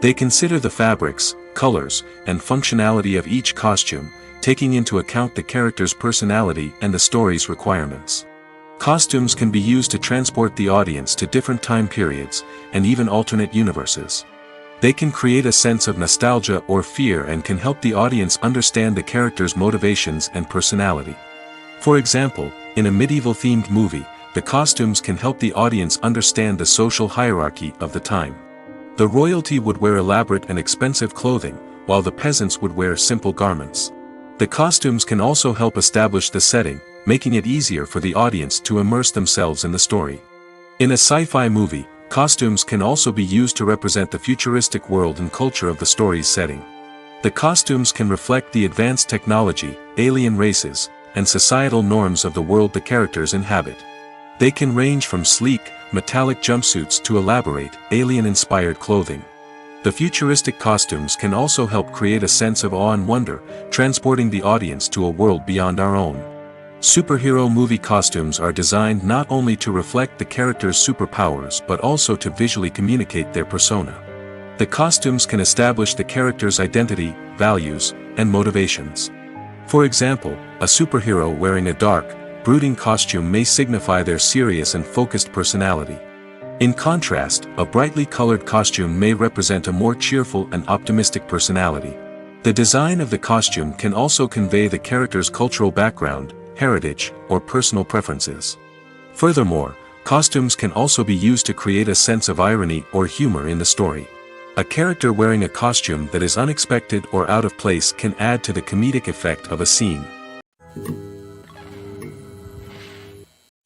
They consider the fabrics, colors, and functionality of each costume, taking into account the character's personality and the story's requirements. Costumes can be used to transport the audience to different time periods, and even alternate universes. They can create a sense of nostalgia or fear and can help the audience understand the character's motivations and personality. For example, in a medieval-themed movie, the costumes can help the audience understand the social hierarchy of the time. The royalty would wear elaborate and expensive clothing, while the peasants would wear simple garments. The costumes can also help establish the setting, making it easier for the audience to immerse themselves in the story. In a sci-fi movie, costumes can also be used to represent the futuristic world and culture of the story's setting. The costumes can reflect the advanced technology, alien races, and societal norms of the world the characters inhabit. They can range from sleek, metallic jumpsuits to elaborate, alien-inspired clothing. The futuristic costumes can also help create a sense of awe and wonder, transporting the audience to a world beyond our own. Superhero movie costumes are designed not only to reflect the character's superpowers but also to visually communicate their persona. The costumes can establish the character's identity, values, and motivations. For example, a superhero wearing a dark, brooding costume may signify their serious and focused personality. In contrast, a brightly colored costume may represent a more cheerful and optimistic personality. The design of the costume can also convey the character's cultural background, heritage, or personal preferences. Furthermore, costumes can also be used to create a sense of irony or humor in the story. A character wearing a costume that is unexpected or out of place can add to the comedic effect of a scene.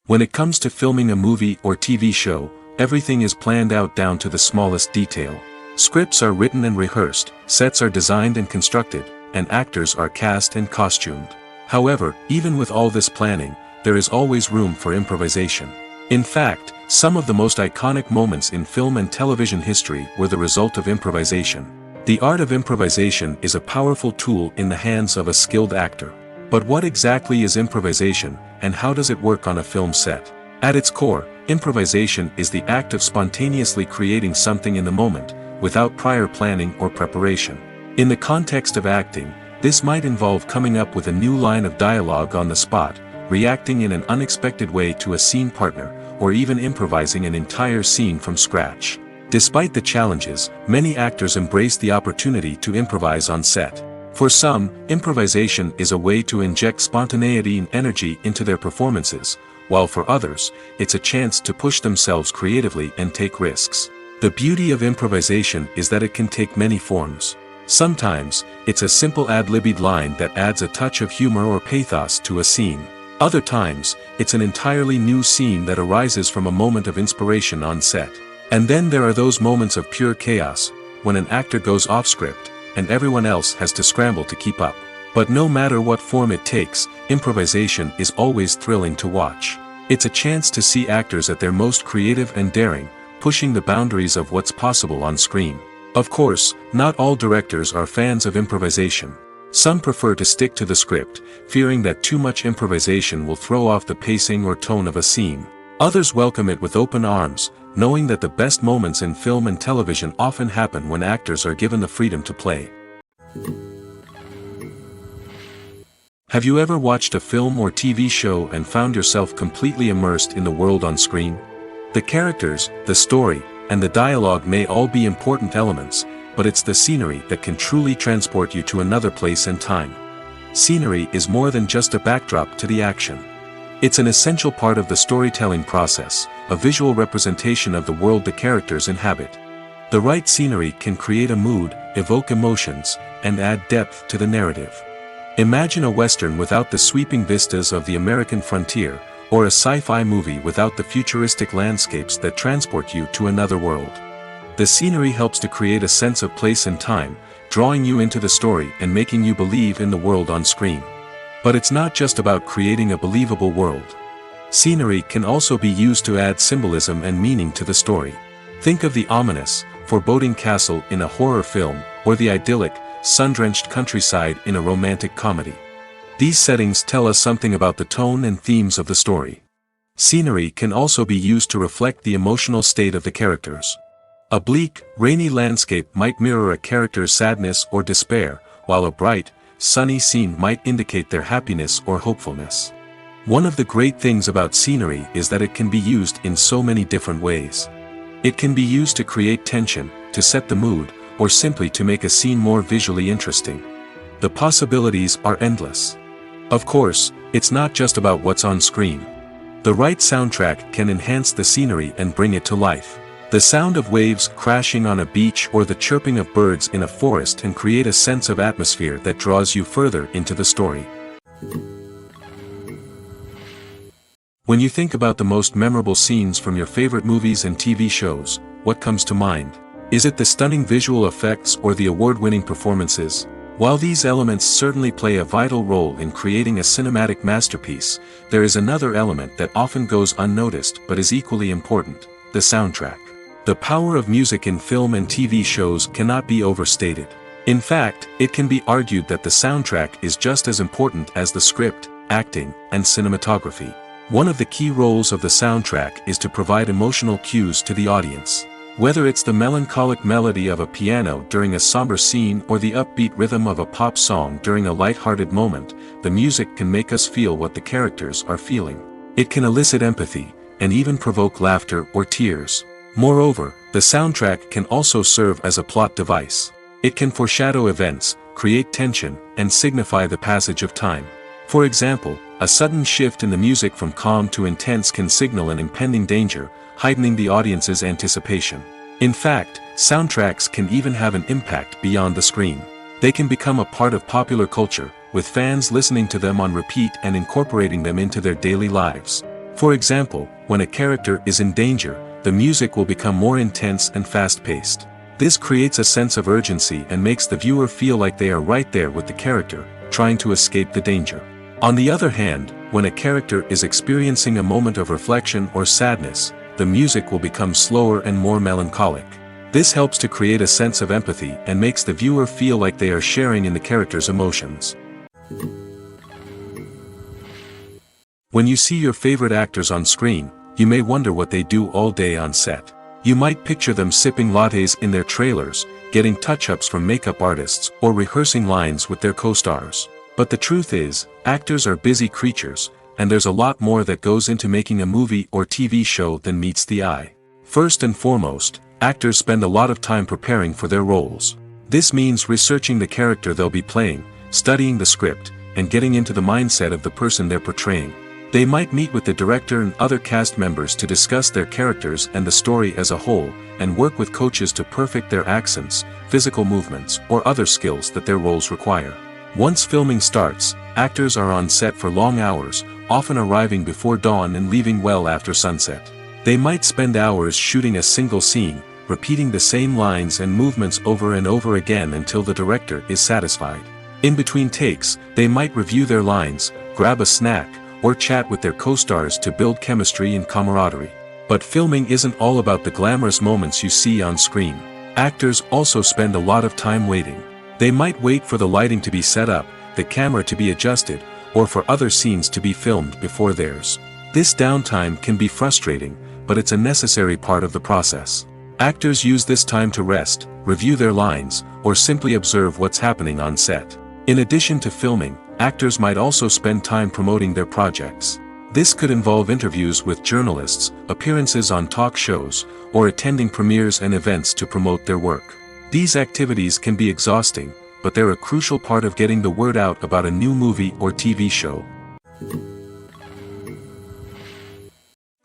When it comes to filming a movie or TV show, everything is planned out down to the smallest detail. Scripts are written and rehearsed, sets are designed and constructed, and actors are cast and costumed. However, even with all this planning, there is always room for improvisation. In fact, some of the most iconic moments in film and television history were the result of improvisation. The art of improvisation is a powerful tool in the hands of a skilled actor. But what exactly is improvisation, and how does it work on a film set? At its core, improvisation is the act of spontaneously creating something in the moment, without prior planning or preparation. In the context of acting, this might involve coming up with a new line of dialogue on the spot, reacting in an unexpected way to a scene partner, or even improvising an entire scene from scratch. Despite the challenges, many actors embrace the opportunity to improvise on set. For some, improvisation is a way to inject spontaneity and energy into their performances, while for others, it's a chance to push themselves creatively and take risks. The beauty of improvisation is that it can take many forms. Sometimes, it's a simple ad-libbed line that adds a touch of humor or pathos to a scene. Other times, it's an entirely new scene that arises from a moment of inspiration on set. And then there are those moments of pure chaos, when an actor goes off script, and everyone else has to scramble to keep up. But no matter what form it takes, improvisation is always thrilling to watch. It's a chance to see actors at their most creative and daring, pushing the boundaries of what's possible on screen. Of course, not all directors are fans of improvisation. Some prefer to stick to the script, fearing that too much improvisation will throw off the pacing or tone of a scene. Others welcome it with open arms, knowing that the best moments in film and television often happen when actors are given the freedom to play. Have you ever watched a film or TV show and found yourself completely immersed in the world on screen? The characters, the story, and the dialogue may all be important elements, but it's the scenery that can truly transport you to another place and time. Scenery is more than just a backdrop to the action. It's an essential part of the storytelling process, a visual representation of the world the characters inhabit. The right scenery can create a mood, evoke emotions, and add depth to the narrative. Imagine a Western without the sweeping vistas of the American frontier, or a sci-fi movie without the futuristic landscapes that transport you to another world. The scenery helps to create a sense of place and time, drawing you into the story and making you believe in the world on screen. But it's not just about creating a believable world. Scenery can also be used to add symbolism and meaning to the story. Think of the ominous, foreboding castle in a horror film, or the idyllic, sun-drenched countryside in a romantic comedy. These settings tell us something about the tone and themes of the story. Scenery can also be used to reflect the emotional state of the characters. A bleak, rainy landscape might mirror a character's sadness or despair, while a bright, sunny scene might indicate their happiness or hopefulness. One of the great things about scenery is that it can be used in so many different ways. It can be used to create tension, to set the mood, or simply to make a scene more visually interesting. The possibilities are endless. Of course, it's not just about what's on screen. The right soundtrack can enhance the scenery and bring it to life. The sound of waves crashing on a beach or the chirping of birds in a forest can create a sense of atmosphere that draws you further into the story. When you think about the most memorable scenes from your favorite movies and TV shows, what comes to mind? Is it the stunning visual effects or the award-winning performances? While these elements certainly play a vital role in creating a cinematic masterpiece, there is another element that often goes unnoticed but is equally important: the soundtrack. The power of music in film and TV shows cannot be overstated. In fact, it can be argued that the soundtrack is just as important as the script, acting, and cinematography. One of the key roles of the soundtrack is to provide emotional cues to the audience. Whether it's the melancholic melody of a piano during a somber scene or the upbeat rhythm of a pop song during a light-hearted moment, the music can make us feel what the characters are feeling. It can elicit empathy, and even provoke laughter or tears. Moreover, the soundtrack can also serve as a plot device. It can foreshadow events, create tension, and signify the passage of time. For example, a sudden shift in the music from calm to intense can signal an impending danger, heightening the audience's anticipation. In fact, soundtracks can even have an impact beyond the screen. They can become a part of popular culture, with fans listening to them on repeat and incorporating them into their daily lives. For example, when a character is in danger, the music will become more intense and fast-paced. This creates a sense of urgency and makes the viewer feel like they are right there with the character, trying to escape the danger. On the other hand, when a character is experiencing a moment of reflection or sadness, the music will become slower and more melancholic. This helps to create a sense of empathy and makes the viewer feel like they are sharing in the character's emotions. When you see your favorite actors on screen, you may wonder what they do all day on set. You might picture them sipping lattes in their trailers, getting touch-ups from makeup artists, or rehearsing lines with their co-stars. But the truth is, actors are busy creatures, and there's a lot more that goes into making a movie or TV show than meets the eye. First and foremost, actors spend a lot of time preparing for their roles. This means researching the character they'll be playing, studying the script, and getting into the mindset of the person they're portraying. They might meet with the director and other cast members to discuss their characters and the story as a whole, and work with coaches to perfect their accents, physical movements, or other skills that their roles require. Once filming starts, actors are on set for long hours, often arriving before dawn and leaving well after sunset. They might spend hours shooting a single scene, repeating the same lines and movements over and over again until the director is satisfied. In between takes, they might review their lines, grab a snack, or chat with their co-stars to build chemistry and camaraderie. But filming isn't all about the glamorous moments you see on screen. Actors also spend a lot of time waiting. They might wait for the lighting to be set up, the camera to be adjusted, or for other scenes to be filmed before theirs. This downtime can be frustrating, but it's a necessary part of the process. Actors use this time to rest, review their lines, or simply observe what's happening on set. In addition to filming, actors might also spend time promoting their projects. This could involve interviews with journalists, appearances on talk shows, or attending premieres and events to promote their work. These activities can be exhausting, but they're a crucial part of getting the word out about a new movie or TV show.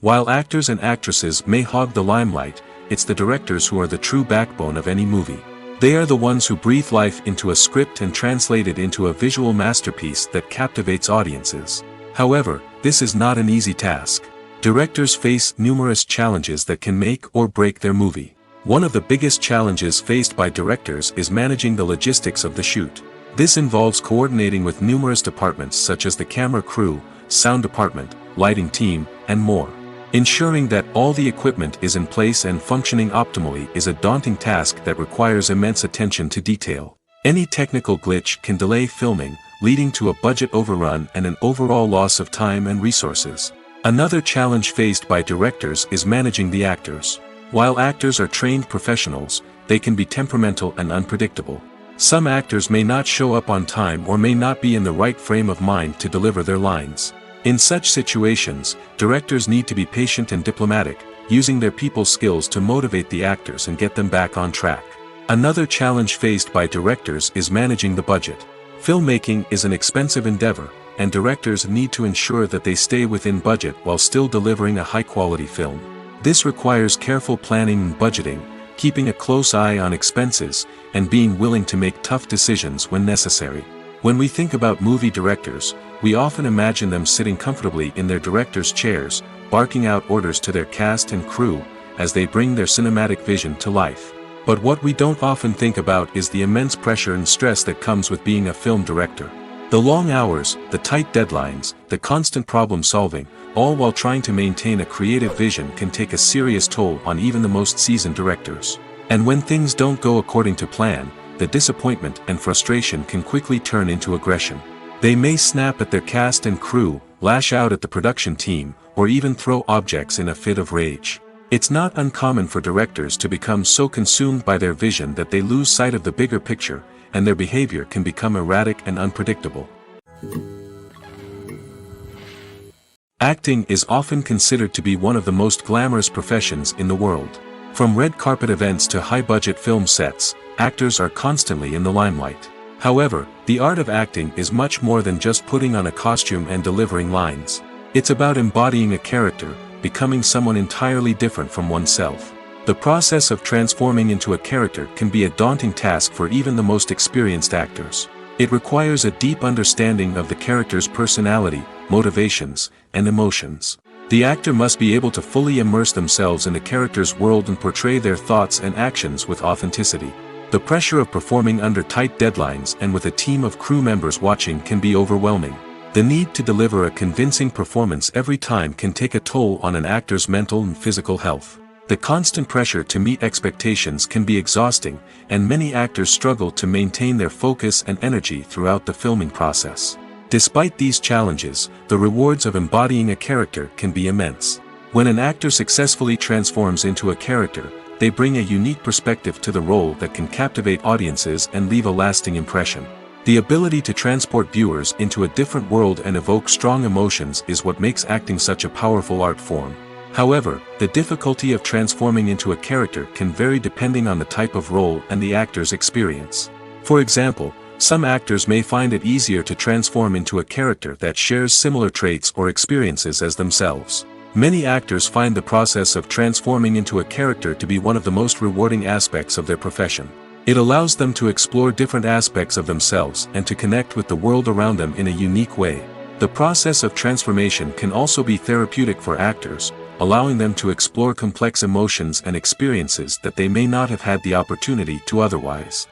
While actors and actresses may hog the limelight, it's the directors who are the true backbone of any movie. They are the ones who breathe life into a script and translate it into a visual masterpiece that captivates audiences. However, this is not an easy task. Directors face numerous challenges that can make or break their movie. One of the biggest challenges faced by directors is managing the logistics of the shoot. This involves coordinating with numerous departments such as the camera crew, sound department, lighting team, and more. Ensuring that all the equipment is in place and functioning optimally is a daunting task that requires immense attention to detail. Any technical glitch can delay filming, leading to a budget overrun and an overall loss of time and resources. Another challenge faced by directors is managing the actors. While actors are trained professionals, they can be temperamental and unpredictable. Some actors may not show up on time or may not be in the right frame of mind to deliver their lines. In such situations, directors need to be patient and diplomatic, using their people skills to motivate the actors and get them back on track. Another challenge faced by directors is managing the budget. Filmmaking is an expensive endeavor, and directors need to ensure that they stay within budget while still delivering a high-quality film. This requires careful planning and budgeting, keeping a close eye on expenses, and being willing to make tough decisions when necessary. When we think about movie directors, we often imagine them sitting comfortably in their director's chairs, barking out orders to their cast and crew, as they bring their cinematic vision to life. But what we don't often think about is the immense pressure and stress that comes with being a film director. The long hours, the tight deadlines, the constant problem solving, all while trying to maintain a creative vision can take a serious toll on even the most seasoned directors. And when things don't go according to plan, the disappointment and frustration can quickly turn into aggression. They may snap at their cast and crew, lash out at the production team, or even throw objects in a fit of rage. It's not uncommon for directors to become so consumed by their vision that they lose sight of the bigger picture, and their behavior can become erratic and unpredictable. Acting is often considered to be one of the most glamorous professions in the world. From red carpet events to high-budget film sets, actors are constantly in the limelight. However, the art of acting is much more than just putting on a costume and delivering lines. It's about embodying a character, becoming someone entirely different from oneself. The process of transforming into a character can be a daunting task for even the most experienced actors. It requires a deep understanding of the character's personality, motivations, and emotions. The actor must be able to fully immerse themselves in the character's world and portray their thoughts and actions with authenticity. The pressure of performing under tight deadlines and with a team of crew members watching can be overwhelming. The need to deliver a convincing performance every time can take a toll on an actor's mental and physical health. The constant pressure to meet expectations can be exhausting, and many actors struggle to maintain their focus and energy throughout the filming process. Despite these challenges, the rewards of embodying a character can be immense. When an actor successfully transforms into a character, they bring a unique perspective to the role that can captivate audiences and leave a lasting impression. The ability to transport viewers into a different world and evoke strong emotions is what makes acting such a powerful art form. However, the difficulty of transforming into a character can vary depending on the type of role and the actor's experience. For example, some actors may find it easier to transform into a character that shares similar traits or experiences as themselves. Many actors find the process of transforming into a character to be one of the most rewarding aspects of their profession. It allows them to explore different aspects of themselves and to connect with the world around them in a unique way. The process of transformation can also be therapeutic for actors, allowing them to explore complex emotions and experiences that they may not have had the opportunity to otherwise.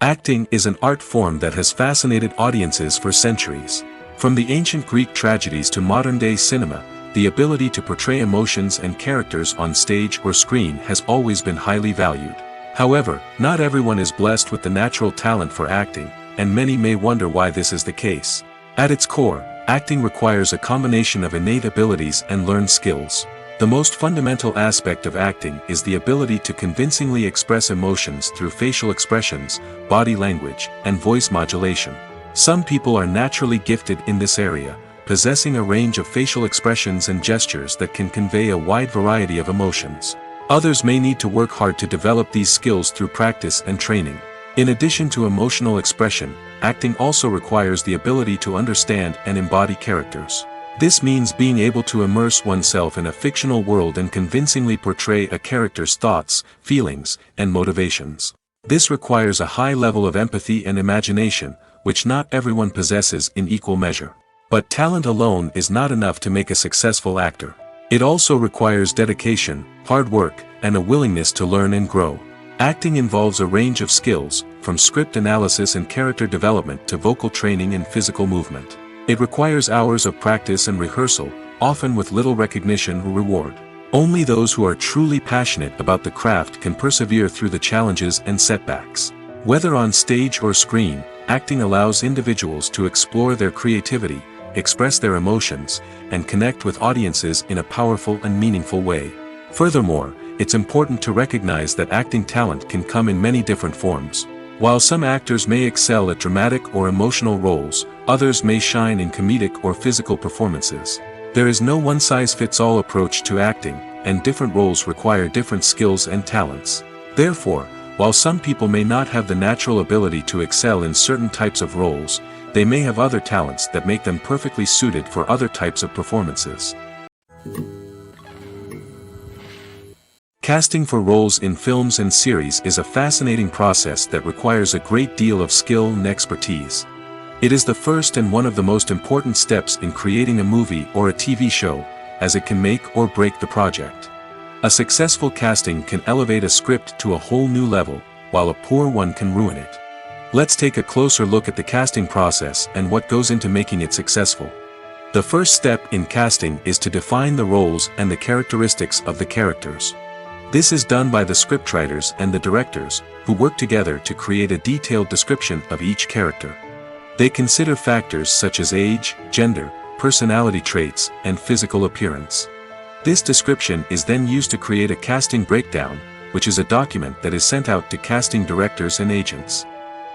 Acting is an art form that has fascinated audiences for centuries. From the ancient Greek tragedies to modern-day cinema, the ability to portray emotions and characters on stage or screen has always been highly valued. However, not everyone is blessed with the natural talent for acting, and many may wonder why this is the case. At its core, acting requires a combination of innate abilities and learned skills. The most fundamental aspect of acting is the ability to convincingly express emotions through facial expressions, body language, and voice modulation. Some people are naturally gifted in this area, possessing a range of facial expressions and gestures that can convey a wide variety of emotions. Others may need to work hard to develop these skills through practice and training. In addition to emotional expression, acting also requires the ability to understand and embody characters. This means being able to immerse oneself in a fictional world and convincingly portray a character's thoughts, feelings, and motivations. This requires a high level of empathy and imagination, which not everyone possesses in equal measure. But talent alone is not enough to make a successful actor. It also requires dedication, hard work, and a willingness to learn and grow. Acting involves a range of skills, from script analysis and character development to vocal training and physical movement. It requires hours of practice and rehearsal, often with little recognition or reward. Only those who are truly passionate about the craft can persevere through the challenges and setbacks. Whether on stage or screen, acting allows individuals to explore their creativity, express their emotions, and connect with audiences in a powerful and meaningful way. Furthermore, it's important to recognize that acting talent can come in many different forms. While some actors may excel at dramatic or emotional roles, others may shine in comedic or physical performances. There is no one-size-fits-all approach to acting, and different roles require different skills and talents. Therefore, while some people may not have the natural ability to excel in certain types of roles, they may have other talents that make them perfectly suited for other types of performances. Casting for roles in films and series is a fascinating process that requires a great deal of skill and expertise. It is the first and one of the most important steps in creating a movie or a TV show, as it can make or break the project. A successful casting can elevate a script to a whole new level, while a poor one can ruin it. Let's take a closer look at the casting process and what goes into making it successful. The first step in casting is to define the roles and the characteristics of the characters. This is done by the scriptwriters and the directors, who work together to create a detailed description of each character. They consider factors such as age, gender, personality traits, and physical appearance. This description is then used to create a casting breakdown, which is a document that is sent out to casting directors and agents.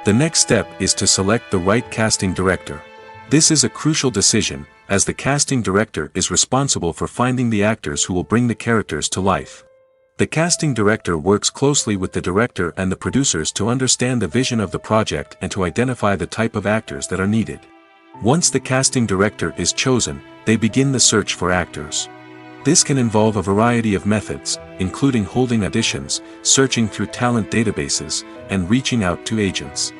The next step is to select the right casting director. This is a crucial decision, as the casting director is responsible for finding the actors who will bring the characters to life. The casting director works closely with the director and the producers to understand the vision of the project and to identify the type of actors that are needed. Once the casting director is chosen, they begin the search for actors. This can involve a variety of methods, including holding auditions, searching through talent databases, and reaching out to agents.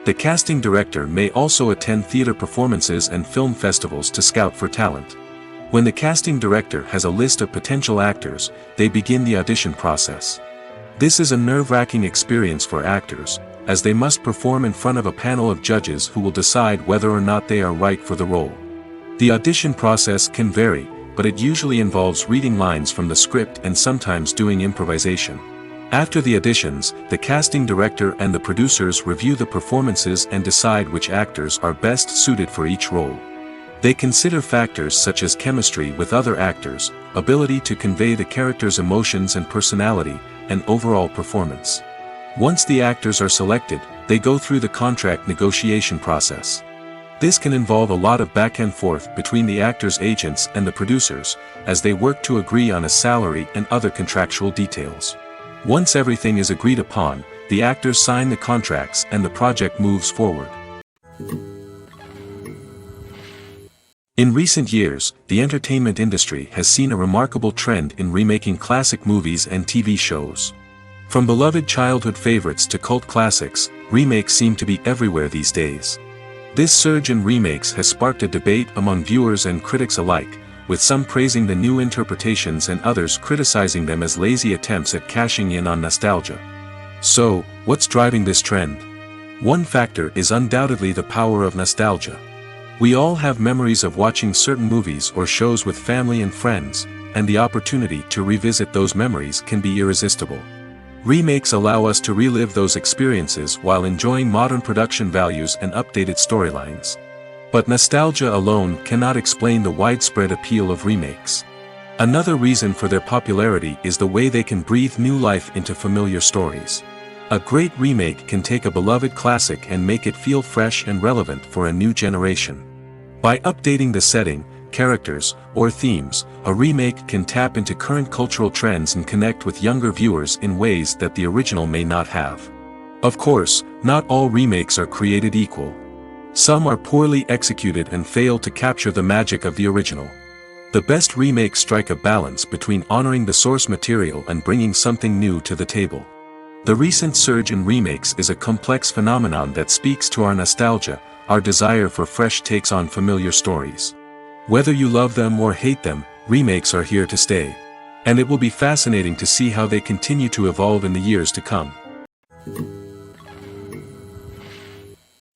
The casting director may also attend theater performances and film festivals to scout for talent. When the casting director has a list of potential actors, they begin the audition process. This is a nerve-wracking experience for actors, as they must perform in front of a panel of judges who will decide whether or not they are right for the role. The audition process can vary, but it usually involves reading lines from the script and sometimes doing improvisation. After the auditions, the casting director and the producers review the performances and decide which actors are best suited for each role. They consider factors such as chemistry with other actors, ability to convey the character's emotions and personality, and overall performance. Once the actors are selected, they go through the contract negotiation process. This can involve a lot of back and forth between the actors' agents and the producers, as they work to agree on a salary and other contractual details. Once everything is agreed upon, the actors sign the contracts and the project moves forward. In recent years, the entertainment industry has seen a remarkable trend in remaking classic movies and TV shows. From beloved childhood favorites to cult classics, remakes seem to be everywhere these days. This surge in remakes has sparked a debate among viewers and critics alike, with some praising the new interpretations and others criticizing them as lazy attempts at cashing in on nostalgia. So, what's driving this trend? One factor is undoubtedly the power of nostalgia. We all have memories of watching certain movies or shows with family and friends, and the opportunity to revisit those memories can be irresistible. Remakes allow us to relive those experiences while enjoying modern production values and updated storylines. But nostalgia alone cannot explain the widespread appeal of remakes. Another reason for their popularity is the way they can breathe new life into familiar stories. A great remake can take a beloved classic and make it feel fresh and relevant for a new generation. By updating the setting, characters, or themes, a remake can tap into current cultural trends and connect with younger viewers in ways that the original may not have. Of course, not all remakes are created equal. Some are poorly executed and fail to capture the magic of the original. The best remakes strike a balance between honoring the source material and bringing something new to the table. The recent surge in remakes is a complex phenomenon that speaks to our nostalgia, our desire for fresh takes on familiar stories. Whether you love them or hate them, remakes are here to stay. And it will be fascinating to see how they continue to evolve in the years to come.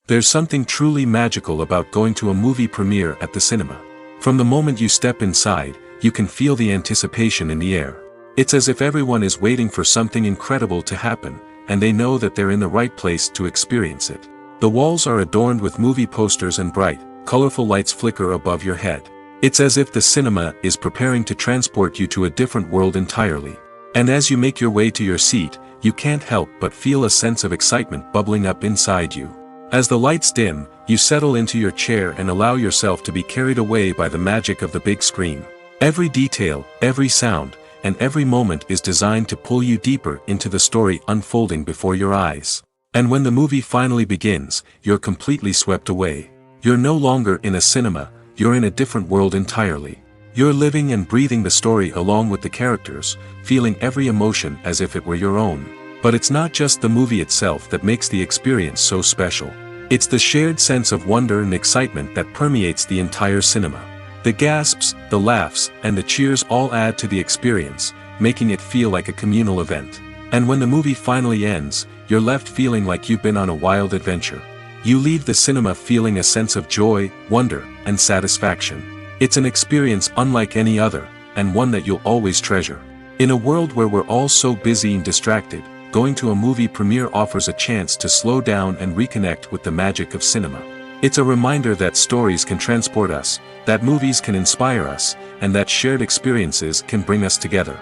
There's something truly magical about going to a movie premiere at the cinema. From the moment you step inside, you can feel the anticipation in the air. It's as if everyone is waiting for something incredible to happen, and they know that they're in the right place to experience it. The walls are adorned with movie posters and bright, colorful lights flicker above your head. It's as if the cinema is preparing to transport you to a different world entirely. And as you make your way to your seat, you can't help but feel a sense of excitement bubbling up inside you. As the lights dim, you settle into your chair and allow yourself to be carried away by the magic of the big screen. Every detail, every sound, and every moment is designed to pull you deeper into the story unfolding before your eyes. And when the movie finally begins, you're completely swept away. You're no longer in a cinema, you're in a different world entirely. You're living and breathing the story along with the characters, feeling every emotion as if it were your own. But it's not just the movie itself that makes the experience so special. It's the shared sense of wonder and excitement that permeates the entire cinema. The gasps, the laughs, and the cheers all add to the experience, making it feel like a communal event. And when the movie finally ends, you're left feeling like you've been on a wild adventure. You leave the cinema feeling a sense of joy, wonder, and satisfaction. It's an experience unlike any other, and one that you'll always treasure. In a world where we're all so busy and distracted, going to a movie premiere offers a chance to slow down and reconnect with the magic of cinema. It's a reminder that stories can transport us, that movies can inspire us, and that shared experiences can bring us together.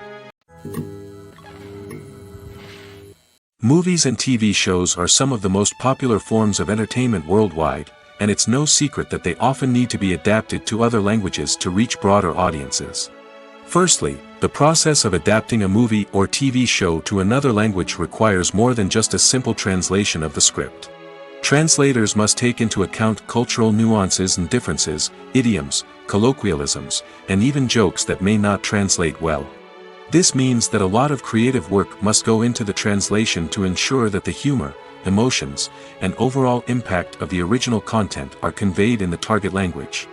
Movies and TV shows are some of the most popular forms of entertainment worldwide, and it's no secret that they often need to be adapted to other languages to reach broader audiences. Firstly, the process of adapting a movie or TV show to another language requires more than just a simple translation of the script. Translators must take into account cultural nuances and differences, idioms, colloquialisms, and even jokes that may not translate well. This means that a lot of creative work must go into the translation to ensure that the humor, emotions, and overall impact of the original content are conveyed in the target language.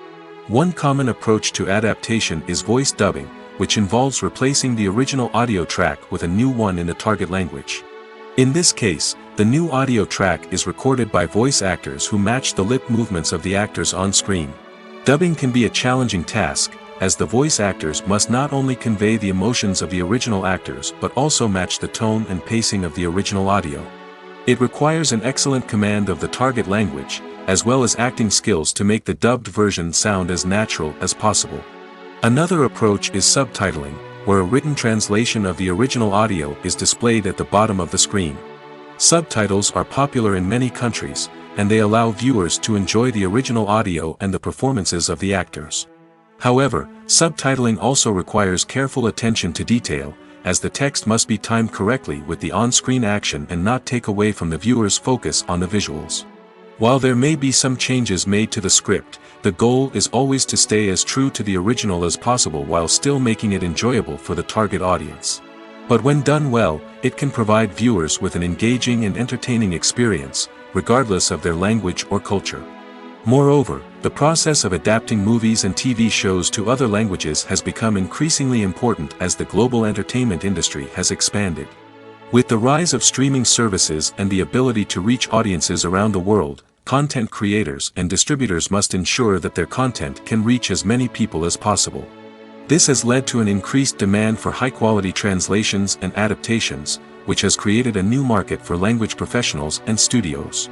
One common approach to adaptation is voice dubbing, which involves replacing the original audio track with a new one in the target language. In this case, the new audio track is recorded by voice actors who match the lip movements of the actors on screen. Dubbing can be a challenging task, as the voice actors must not only convey the emotions of the original actors but also match the tone and pacing of the original audio. It requires an excellent command of the target language, as well as acting skills to make the dubbed version sound as natural as possible. Another approach is subtitling, where a written translation of the original audio is displayed at the bottom of the screen. Subtitles are popular in many countries, and they allow viewers to enjoy the original audio and the performances of the actors. However, subtitling also requires careful attention to detail, as the text must be timed correctly with the on-screen action and not take away from the viewer's focus on the visuals. While there may be some changes made to the script, the goal is always to stay as true to the original as possible while still making it enjoyable for the target audience. But when done well, it can provide viewers with an engaging and entertaining experience, regardless of their language or culture. Moreover, the process of adapting movies and TV shows to other languages has become increasingly important as the global entertainment industry has expanded. With the rise of streaming services and the ability to reach audiences around the world, content creators and distributors must ensure that their content can reach as many people as possible. This has led to an increased demand for high-quality translations and adaptations, which has created a new market for language professionals and studios.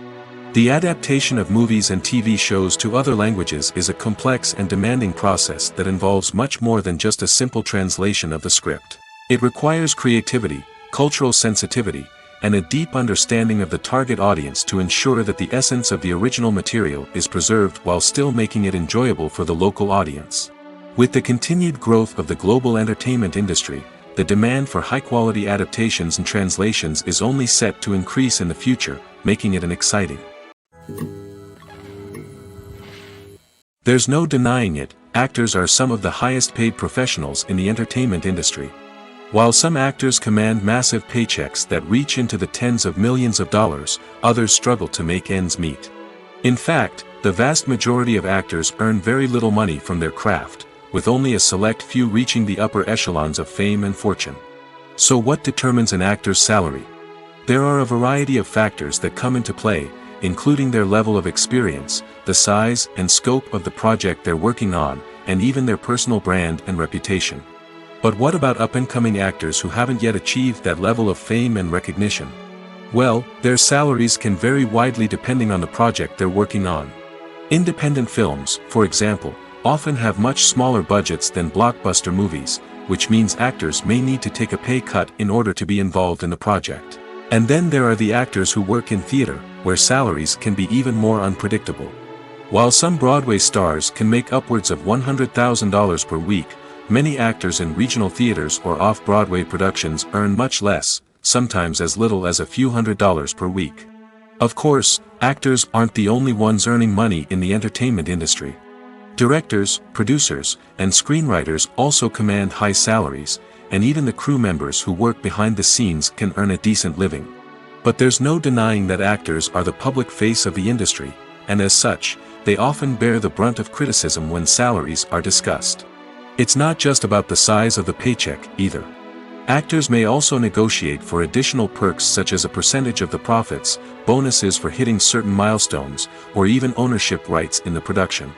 The adaptation of movies and TV shows to other languages is a complex and demanding process that involves much more than just a simple translation of the script. It requires creativity, cultural sensitivity, and a deep understanding of the target audience to ensure that the essence of the original material is preserved while still making it enjoyable for the local audience. With the continued growth of the global entertainment industry, the demand for high-quality adaptations and translations is only set to increase in the future, making it an exciting. There's no denying it, actors are some of the highest-paid professionals in the entertainment industry. While some actors command massive paychecks that reach into the tens of millions of dollars, others struggle to make ends meet. In fact, the vast majority of actors earn very little money from their craft, with only a select few reaching the upper echelons of fame and fortune. So what determines an actor's salary? There are a variety of factors that come into play, including their level of experience, the size and scope of the project they're working on, and even their personal brand and reputation. But what about up-and-coming actors who haven't yet achieved that level of fame and recognition? Well, their salaries can vary widely depending on the project they're working on. Independent films, for example, often have much smaller budgets than blockbuster movies, which means actors may need to take a pay cut in order to be involved in the project. And then there are the actors who work in theater, where salaries can be even more unpredictable. While some Broadway stars can make upwards of $100,000 per week, many actors in regional theaters or off-Broadway productions earn much less, sometimes as little as a few $100s per week. Of course, actors aren't the only ones earning money in the entertainment industry. Directors, producers, and screenwriters also command high salaries, and even the crew members who work behind the scenes can earn a decent living. But there's no denying that actors are the public face of the industry, and as such, they often bear the brunt of criticism when salaries are discussed. It's not just about the size of the paycheck, either. Actors may also negotiate for additional perks such as a percentage of the profits, bonuses for hitting certain milestones, or even ownership rights in the production.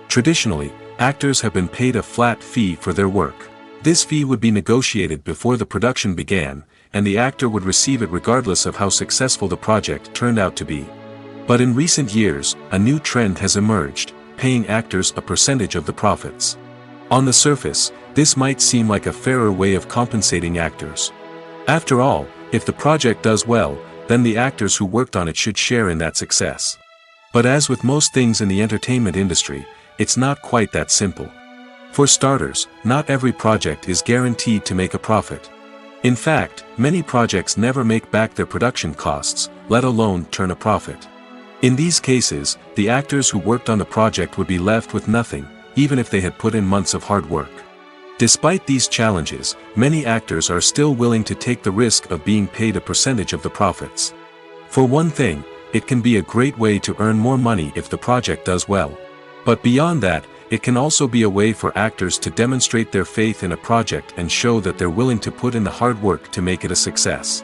Traditionally, actors have been paid a flat fee for their work. This fee would be negotiated before the production began, and the actor would receive it regardless of how successful the project turned out to be. But in recent years, a new trend has emerged, paying actors a percentage of the profits. On the surface, this might seem like a fairer way of compensating actors. After all, if the project does well, then the actors who worked on it should share in that success. But as with most things in the entertainment industry, it's not quite that simple. For starters, not every project is guaranteed to make a profit. In fact, many projects never make back their production costs, let alone turn a profit. In these cases, the actors who worked on the project would be left with nothing, even if they had put in months of hard work. Despite these challenges, many actors are still willing to take the risk of being paid a percentage of the profits. For one thing, it can be a great way to earn more money if the project does well. But beyond that, it can also be a way for actors to demonstrate their faith in a project and show that they're willing to put in the hard work to make it a success.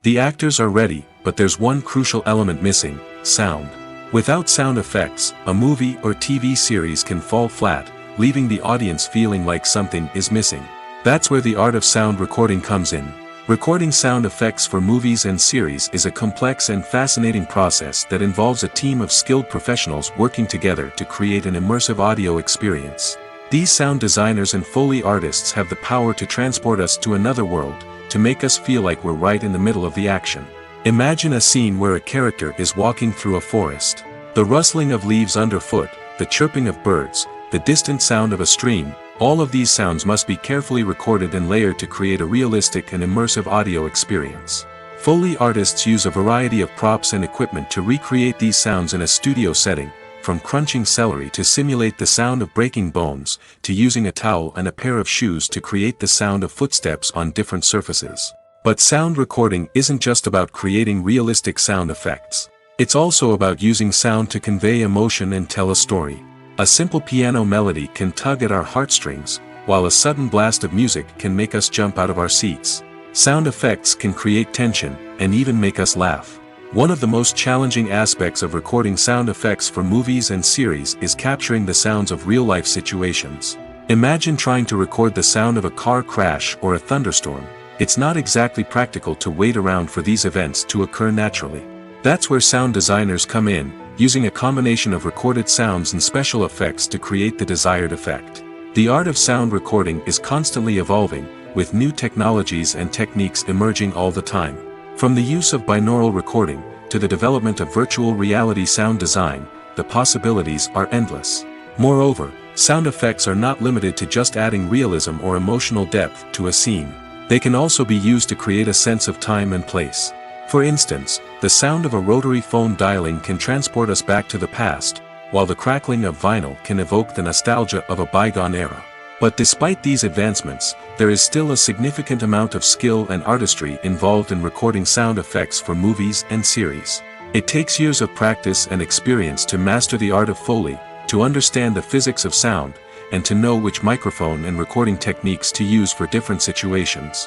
The actors are ready, but there's one crucial element missing: sound. Without sound effects, a movie or TV series can fall flat, leaving the audience feeling like something is missing. That's where the art of sound recording comes in. Recording sound effects for movies and series is a complex and fascinating process that involves a team of skilled professionals working together to create an immersive audio experience. These sound designers and Foley artists have the power to transport us to another world, to make us feel like we're right in the middle of the action. Imagine a scene where a character is walking through a forest. The rustling of leaves underfoot, the chirping of birds, the distant sound of a stream, all of these sounds must be carefully recorded and layered to create a realistic and immersive audio experience. Foley artists use a variety of props and equipment to recreate these sounds in a studio setting, from crunching celery to simulate the sound of breaking bones, to using a towel and a pair of shoes to create the sound of footsteps on different surfaces. But sound recording isn't just about creating realistic sound effects. It's also about using sound to convey emotion and tell a story. A simple piano melody can tug at our heartstrings, while a sudden blast of music can make us jump out of our seats. Sound effects can create tension, and even make us laugh. One of the most challenging aspects of recording sound effects for movies and series is capturing the sounds of real-life situations. Imagine trying to record the sound of a car crash or a thunderstorm. It's not exactly practical to wait around for these events to occur naturally. That's where sound designers come in, using a combination of recorded sounds and special effects to create the desired effect. The art of sound recording is constantly evolving, with new technologies and techniques emerging all the time. From the use of binaural recording, to the development of virtual reality sound design, the possibilities are endless. Moreover, sound effects are not limited to just adding realism or emotional depth to a scene. They can also be used to create a sense of time and place. For instance, the sound of a rotary phone dialing can transport us back to the past, while the crackling of vinyl can evoke the nostalgia of a bygone era. But despite these advancements, there is still a significant amount of skill and artistry involved in recording sound effects for movies and series. It takes years of practice and experience to master the art of Foley, to understand the physics of sound, and to know which microphone and recording techniques to use for different situations.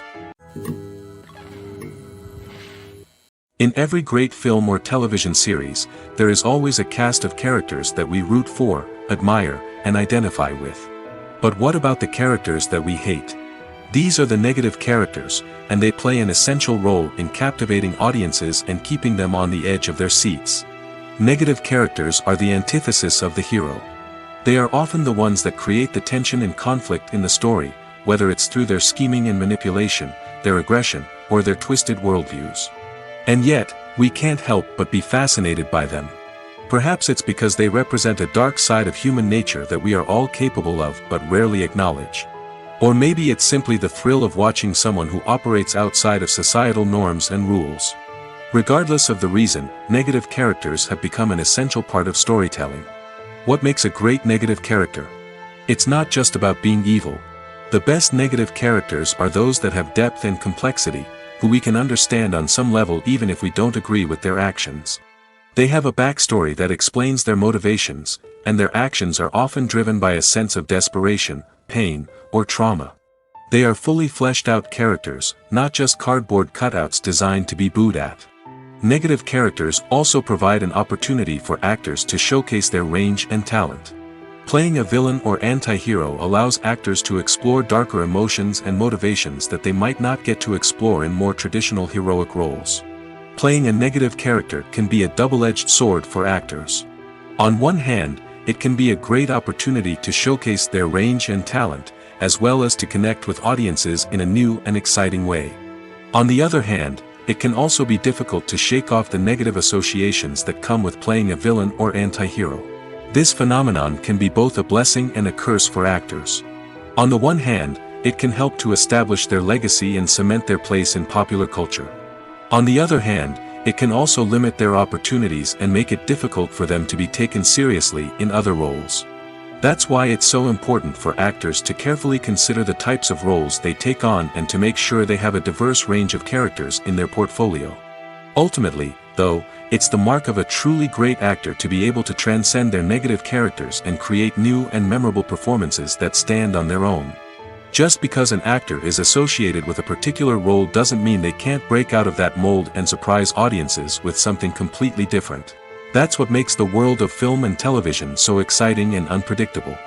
In every great film or television series, there is always a cast of characters that we root for, admire, and identify with. But what about the characters that we hate? These are the negative characters, and they play an essential role in captivating audiences and keeping them on the edge of their seats. Negative characters are the antithesis of the hero. They are often the ones that create the tension and conflict in the story, whether it's through their scheming and manipulation, their aggression, or their twisted worldviews. And yet, we can't help but be fascinated by them. Perhaps it's because they represent a dark side of human nature that we are all capable of but rarely acknowledge. Or maybe it's simply the thrill of watching someone who operates outside of societal norms and rules. Regardless of the reason, negative characters have become an essential part of storytelling. What makes a great negative character? It's not just about being evil. The best negative characters are those that have depth and complexity, who we can understand on some level even if we don't agree with their actions. They have a backstory that explains their motivations, and their actions are often driven by a sense of desperation, pain, or trauma. They are fully fleshed out characters, not just cardboard cutouts designed to be booed at. Negative characters also provide an opportunity for actors to showcase their range and talent. Playing a villain or anti-hero allows actors to explore darker emotions and motivations that they might not get to explore in more traditional heroic roles. Playing a negative character can be a double-edged sword for actors. On one hand, it can be a great opportunity to showcase their range and talent, as well as to connect with audiences in a new and exciting way. On the other hand, it can also be difficult to shake off the negative associations that come with playing a villain or anti-hero. This phenomenon can be both a blessing and a curse for actors. On the one hand, it can help to establish their legacy and cement their place in popular culture. On the other hand, it can also limit their opportunities and make it difficult for them to be taken seriously in other roles. That's why it's so important for actors to carefully consider the types of roles they take on and to make sure they have a diverse range of characters in their portfolio. Ultimately, though, it's the mark of a truly great actor to be able to transcend their negative characters and create new and memorable performances that stand on their own. Just because an actor is associated with a particular role doesn't mean they can't break out of that mold and surprise audiences with something completely different. That's what makes the world of film and television so exciting and unpredictable.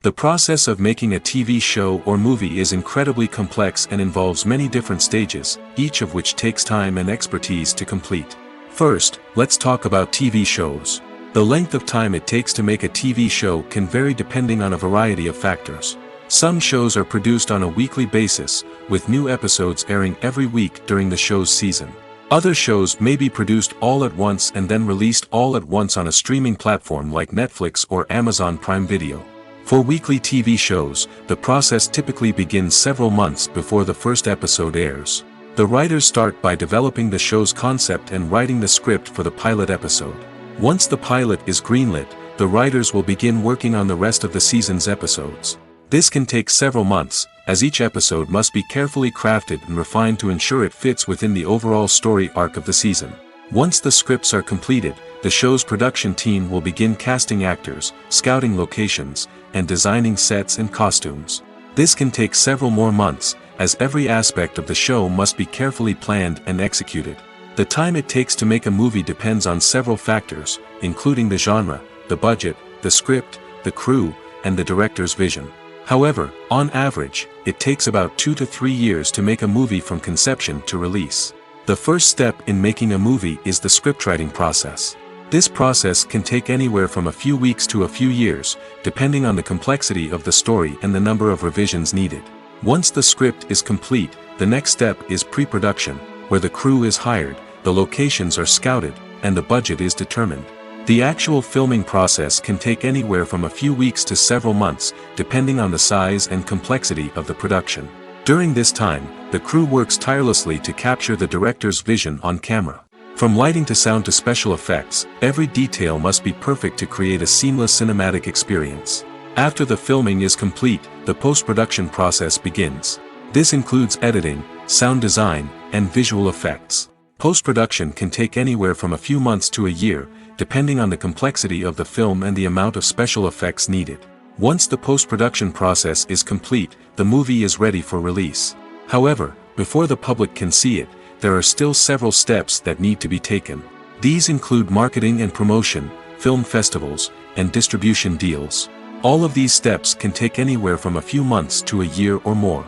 The process of making a TV show or movie is incredibly complex and involves many different stages, each of which takes time and expertise to complete. First, let's talk about TV shows. The length of time it takes to make a TV show can vary depending on a variety of factors. Some shows are produced on a weekly basis, with new episodes airing every week during the show's season. Other shows may be produced all at once and then released all at once on a streaming platform like Netflix or Amazon Prime Video. For weekly TV shows, the process typically begins several months before the first episode airs. The writers start by developing the show's concept and writing the script for the pilot episode. Once the pilot is greenlit, the writers will begin working on the rest of the season's episodes. This can take several months, as each episode must be carefully crafted and refined to ensure it fits within the overall story arc of the season. Once the scripts are completed, the show's production team will begin casting actors, scouting locations, and designing sets and costumes. This can take several more months, as every aspect of the show must be carefully planned and executed. The time it takes to make a movie depends on several factors, including the genre, the budget, the script, the crew, and the director's vision. However, on average, it takes about 2 to 3 years to make a movie from conception to release. The first step in making a movie is the scriptwriting process. This process can take anywhere from a few weeks to a few years, depending on the complexity of the story and the number of revisions needed. Once the script is complete, the next step is pre-production, where the crew is hired, the locations are scouted, and the budget is determined. The actual filming process can take anywhere from a few weeks to several months, depending on the size and complexity of the production. During this time, the crew works tirelessly to capture the director's vision on camera. From lighting to sound to special effects, every detail must be perfect to create a seamless cinematic experience. After the filming is complete, the post-production process begins. This includes editing, sound design, and visual effects. Post-production can take anywhere from a few months to a year, depending on the complexity of the film and the amount of special effects needed. Once the post-production process is complete, the movie is ready for release. However, before the public can see it, there are still several steps that need to be taken. These include marketing and promotion, film festivals, and distribution deals. All of these steps can take anywhere from a few months to a year or more.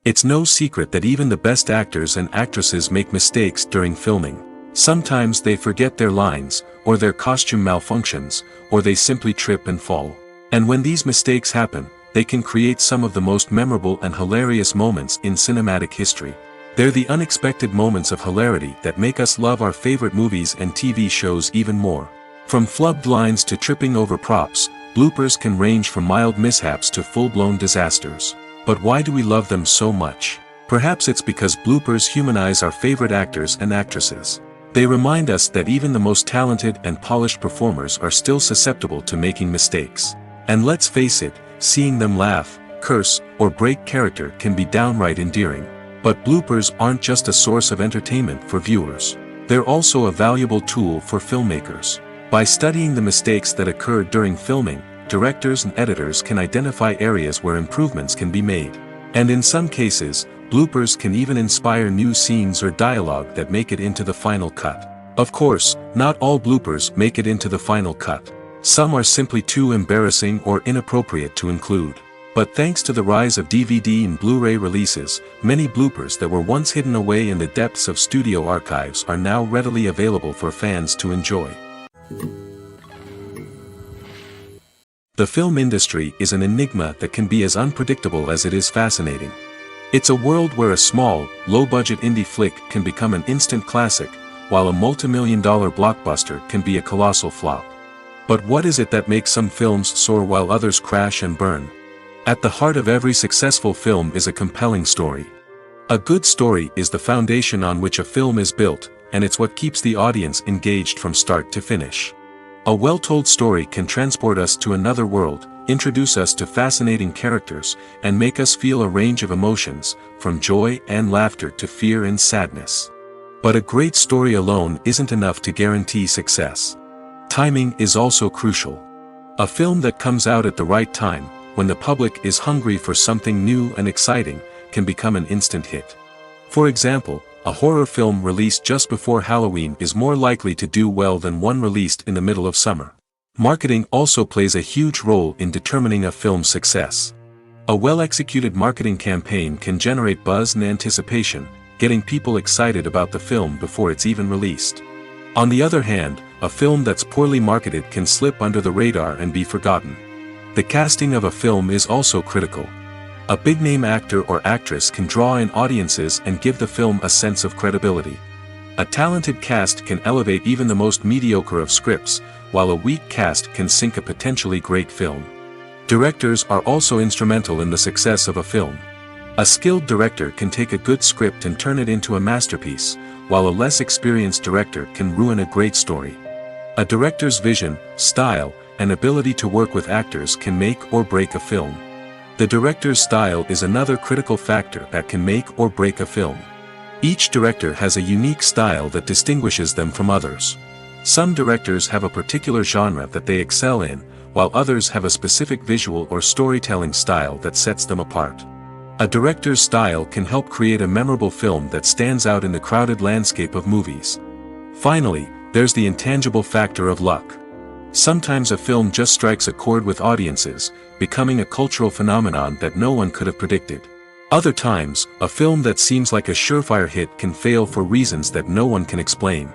It's no secret that even the best actors and actresses make mistakes during filming. Sometimes they forget their lines, or their costume malfunctions, or they simply trip and fall. And when these mistakes happen, they can create some of the most memorable and hilarious moments in cinematic history. They're the unexpected moments of hilarity that make us love our favorite movies and TV shows even more. From flubbed lines to tripping over props, bloopers can range from mild mishaps to full-blown disasters. But why do we love them so much? Perhaps it's because bloopers humanize our favorite actors and actresses. They remind us that even the most talented and polished performers are still susceptible to making mistakes. And let's face it, seeing them laugh, curse, or break character can be downright endearing. But bloopers aren't just a source of entertainment for viewers. They're also a valuable tool for filmmakers. By studying the mistakes that occur during filming, directors and editors can identify areas where improvements can be made. And in some cases, bloopers can even inspire new scenes or dialogue that make it into the final cut. Of course, not all bloopers make it into the final cut. Some are simply too embarrassing or inappropriate to include. But thanks to the rise of DVD and Blu-ray releases, many bloopers that were once hidden away in the depths of studio archives are now readily available for fans to enjoy. The film industry is an enigma that can be as unpredictable as it is fascinating. It's a world where a small, low-budget indie flick can become an instant classic, while a multi-million-dollar blockbuster can be a colossal flop. But what is it that makes some films soar while others crash and burn? At the heart of every successful film is a compelling story. A good story is the foundation on which a film is built, and it's what keeps the audience engaged from start to finish. A well-told story can transport us to another world, introduce us to fascinating characters, and make us feel a range of emotions, from joy and laughter to fear and sadness. But a great story alone isn't enough to guarantee success. Timing is also crucial. A film that comes out at the right time, when the public is hungry for something new and exciting, can become an instant hit. For example, a horror film released just before Halloween is more likely to do well than one released in the middle of summer. Marketing also plays a huge role in determining a film's success. A well-executed marketing campaign can generate buzz and anticipation, getting people excited about the film before it's even released. On the other hand, a film that's poorly marketed can slip under the radar and be forgotten. The casting of a film is also critical. A big-name actor or actress can draw in audiences and give the film a sense of credibility. A talented cast can elevate even the most mediocre of scripts, while a weak cast can sink a potentially great film. Directors are also instrumental in the success of a film. A skilled director can take a good script and turn it into a masterpiece, while a less experienced director can ruin a great story. A director's vision, style, and ability to work with actors can make or break a film. The director's style is another critical factor that can make or break a film. Each director has a unique style that distinguishes them from others. Some directors have a particular genre that they excel in, while others have a specific visual or storytelling style that sets them apart. A director's style can help create a memorable film that stands out in the crowded landscape of movies. Finally, there's the intangible factor of luck. Sometimes a film just strikes a chord with audiences, becoming a cultural phenomenon that no one could have predicted. Other times, a film that seems like a surefire hit can fail for reasons that no one can explain.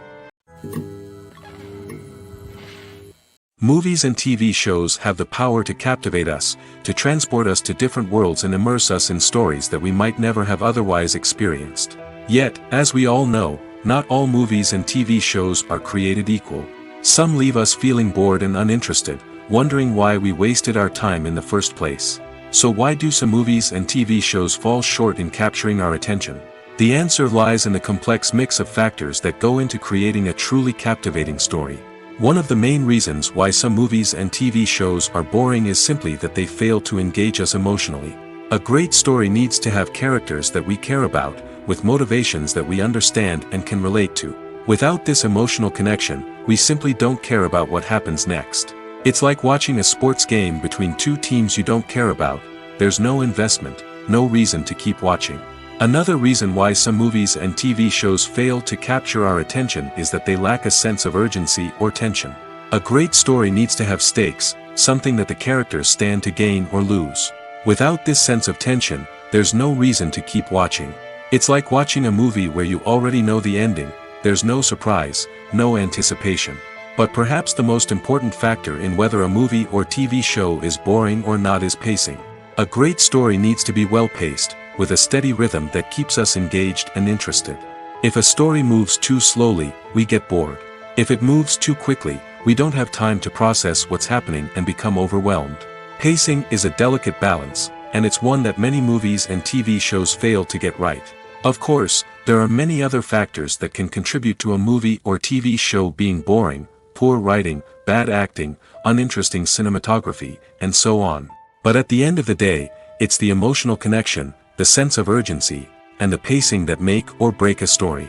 Movies and TV shows have the power to captivate us, to transport us to different worlds and immerse us in stories that we might never have otherwise experienced. Yet, as we all know, not all movies and TV shows are created equal. Some leave us feeling bored and uninterested, wondering why we wasted our time in the first place. So why do some movies and TV shows fall short in capturing our attention? The answer lies in the complex mix of factors that go into creating a truly captivating story. One of the main reasons why some movies and TV shows are boring is simply that they fail to engage us emotionally. A great story needs to have characters that we care about, with motivations that we understand and can relate to. Without this emotional connection, we simply don't care about what happens next. It's like watching a sports game between two teams you don't care about. There's no investment, no reason to keep watching. Another reason why some movies and TV shows fail to capture our attention is that they lack a sense of urgency or tension. A great story needs to have stakes, something that the characters stand to gain or lose. Without this sense of tension, there's no reason to keep watching. It's like watching a movie where you already know the ending. There's no surprise, no anticipation. But perhaps the most important factor in whether a movie or TV show is boring or not is pacing. A great story needs to be well-paced, with a steady rhythm that keeps us engaged and interested. If a story moves too slowly, we get bored. If it moves too quickly, we don't have time to process what's happening and become overwhelmed. Pacing is a delicate balance, and it's one that many movies and TV shows fail to get right. Of course, there are many other factors that can contribute to a movie or TV show being boring: poor writing, bad acting, uninteresting cinematography, and so on. But at the end of the day, it's the emotional connection, the sense of urgency, and the pacing that make or break a story.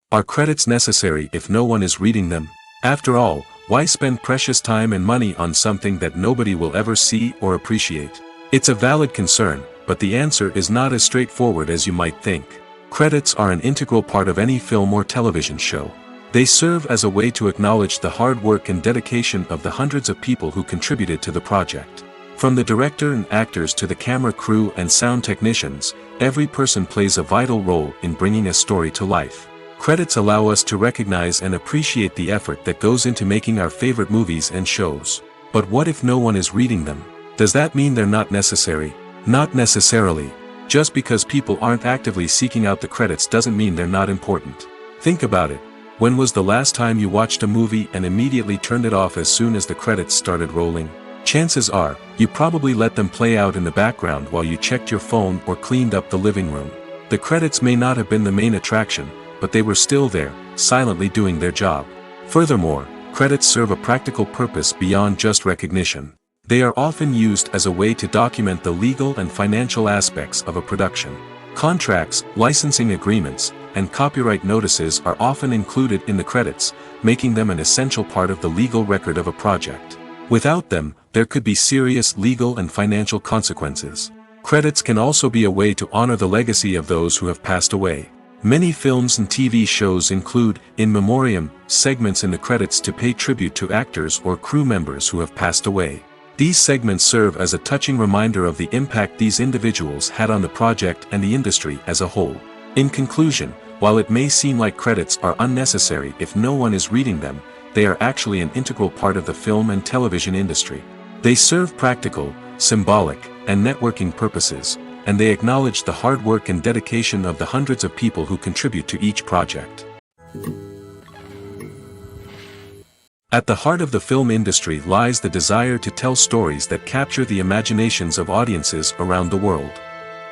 Are credits necessary if no one is reading them? After all, why spend precious time and money on something that nobody will ever see or appreciate? It's a valid concern, but the answer is not as straightforward as you might think. Credits are an integral part of any film or television show. They serve as a way to acknowledge the hard work and dedication of the hundreds of people who contributed to the project. From the director and actors to the camera crew and sound technicians, every person plays a vital role in bringing a story to life. Credits allow us to recognize and appreciate the effort that goes into making our favorite movies and shows. But what if no one is reading them? Does that mean they're not necessary? Not necessarily. Just because people aren't actively seeking out the credits doesn't mean they're not important. Think about it. When was the last time you watched a movie and immediately turned it off as soon as the credits started rolling? Chances are, you probably let them play out in the background while you checked your phone or cleaned up the living room. The credits may not have been the main attraction, but they were still there, silently doing their job. Furthermore, credits serve a practical purpose beyond just recognition. They are often used as a way to document the legal and financial aspects of a production. Contracts, licensing agreements, and copyright notices are often included in the credits, making them an essential part of the legal record of a project. Without them, there could be serious legal and financial consequences. Credits can also be a way to honor the legacy of those who have passed away. Many films and TV shows include, in memoriam, segments in the credits to pay tribute to actors or crew members who have passed away. These segments serve as a touching reminder of the impact these individuals had on the project and the industry as a whole. In conclusion, While it may seem like credits are unnecessary if no one is reading them, they are actually an integral part of the film and television industry. They serve practical, symbolic, and networking purposes, and they acknowledge the hard work and dedication of the hundreds of people who contribute to each project. At the heart of the film industry lies the desire to tell stories that capture the imaginations of audiences around the world.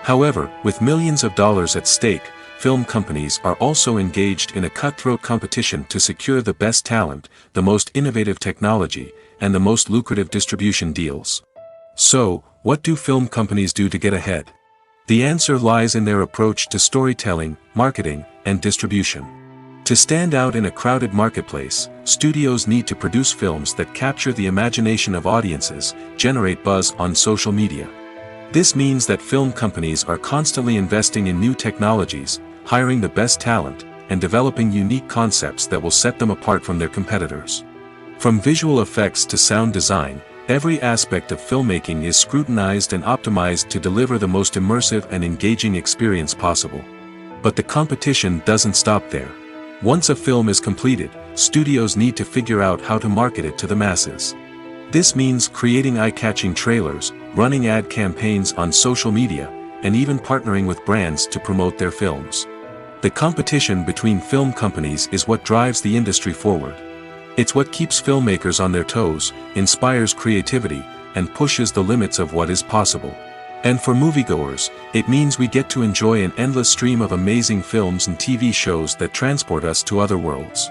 However, with millions of dollars at stake, film companies are also engaged in a cutthroat competition to secure the best talent, the most innovative technology, and the most lucrative distribution deals. So, what do film companies do to get ahead? The answer lies in their approach to storytelling, marketing, and distribution. To stand out in a crowded marketplace, studios need to produce films that capture the imagination of audiences, generate buzz on social media. This means that film companies are constantly investing in new technologies, hiring the best talent, and developing unique concepts that will set them apart from their competitors. From visual effects to sound design, every aspect of filmmaking is scrutinized and optimized to deliver the most immersive and engaging experience possible. But the competition doesn't stop there. Once a film is completed, studios need to figure out how to market it to the masses. This means creating eye-catching trailers, running ad campaigns on social media, and even partnering with brands to promote their films. The competition between film companies is what drives the industry forward. It's what keeps filmmakers on their toes, inspires creativity, and pushes the limits of what is possible. And for moviegoers, it means we get to enjoy an endless stream of amazing films and TV shows that transport us to other worlds.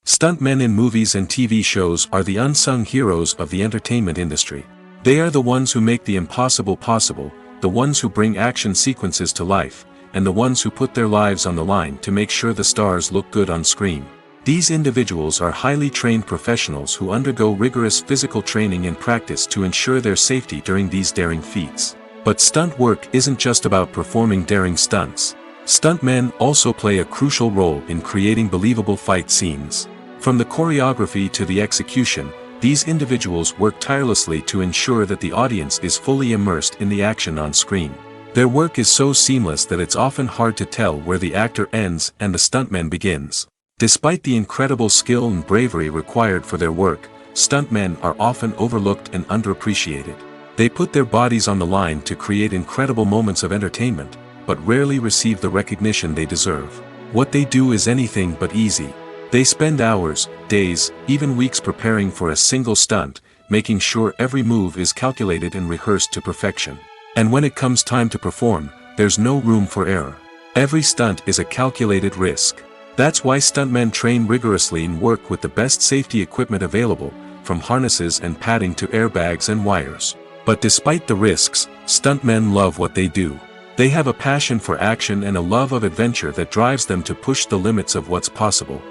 Stuntmen in movies and TV shows are the unsung heroes of the entertainment industry. They are the ones who make the impossible possible, the ones who bring action sequences to life, and the ones who put their lives on the line to make sure the stars look good on screen. These individuals are highly trained professionals who undergo rigorous physical training and practice to ensure their safety during these daring feats. But stunt work isn't just about performing daring stunts. Stuntmen also play a crucial role in creating believable fight scenes. From the choreography to the execution, these individuals work tirelessly to ensure that the audience is fully immersed in the action on screen. Their work is so seamless that it's often hard to tell where the actor ends and the stuntman begins. Despite the incredible skill and bravery required for their work, stuntmen are often overlooked and underappreciated. They put their bodies on the line to create incredible moments of entertainment, but rarely receive the recognition they deserve. What they do is anything but easy. They spend hours, days, even weeks preparing for a single stunt, making sure every move is calculated and rehearsed to perfection. And when it comes time to perform, there's no room for error. Every stunt is a calculated risk. That's why stuntmen train rigorously and work with the best safety equipment available, from harnesses and padding to airbags and wires. But despite the risks, stuntmen love what they do. They have a passion for action and a love of adventure that drives them to push the limits of what's possible.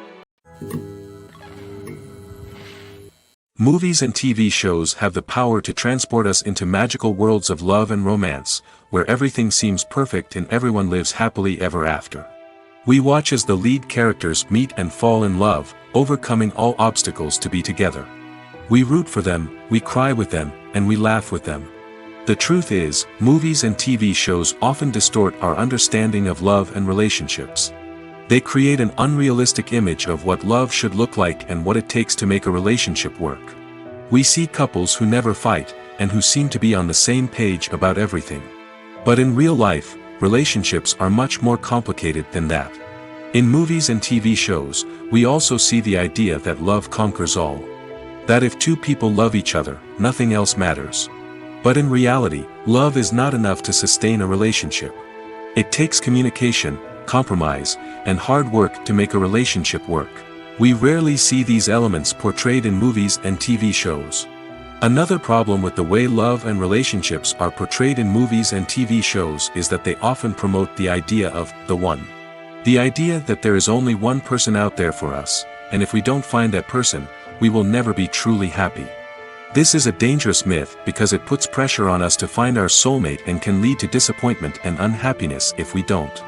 Movies and TV shows have the power to transport us into magical worlds of love and romance, where everything seems perfect and everyone lives happily ever after. We watch as the lead characters meet and fall in love, overcoming all obstacles to be together. We root for them, we cry with them, and we laugh with them. The truth is, movies and TV shows often distort our understanding of love and relationships. They create an unrealistic image of what love should look like and what it takes to make a relationship work. We see couples who never fight, and who seem to be on the same page about everything. But in real life, relationships are much more complicated than that. In movies and TV shows, we also see the idea that love conquers all. That if two people love each other, nothing else matters. But in reality, love is not enough to sustain a relationship. It takes communication, compromise, and hard work to make a relationship work. We rarely see these elements portrayed in movies and TV shows. Another problem with the way love and relationships are portrayed in movies and TV shows is that they often promote the idea of the one. The idea that there is only one person out there for us, and if we don't find that person, we will never be truly happy. This is a dangerous myth because it puts pressure on us to find our soulmate and can lead to disappointment and unhappiness if we don't.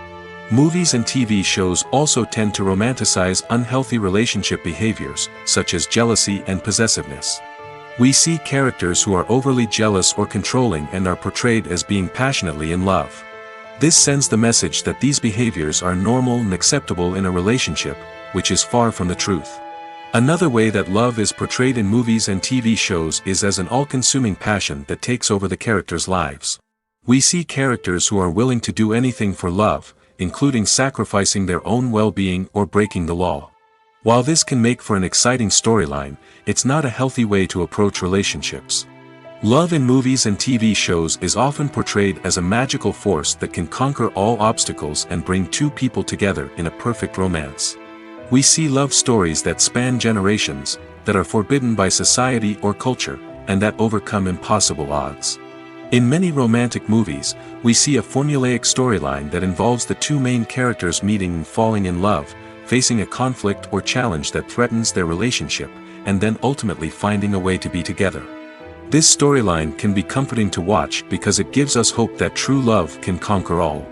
Movies and TV shows also tend to romanticize unhealthy relationship behaviors, such as jealousy and possessiveness. We see characters who are overly jealous or controlling and are portrayed as being passionately in love. This sends the message that these behaviors are normal and acceptable in a relationship, which is far from the truth. Another way that love is portrayed in movies and TV shows is as an all-consuming passion that takes over the characters' lives. We see characters who are willing to do anything for love, including sacrificing their own well-being or breaking the law. While this can make for an exciting storyline, it's not a healthy way to approach relationships. Love in movies and TV shows is often portrayed as a magical force that can conquer all obstacles and bring two people together in a perfect romance. We see love stories that span generations, that are forbidden by society or culture, and that overcome impossible odds. In many romantic movies, we see a formulaic storyline that involves the two main characters meeting and falling in love, facing a conflict or challenge that threatens their relationship, and then ultimately finding a way to be together. This storyline can be comforting to watch because it gives us hope that true love can conquer all.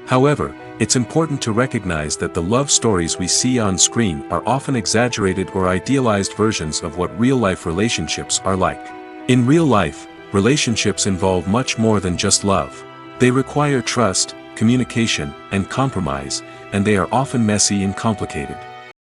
However, it's important to recognize that the love stories we see on screen are often exaggerated or idealized versions of what real-life relationships are like. In real life, relationships involve much more than just love. They require trust, communication, and compromise, and they are often messy and complicated.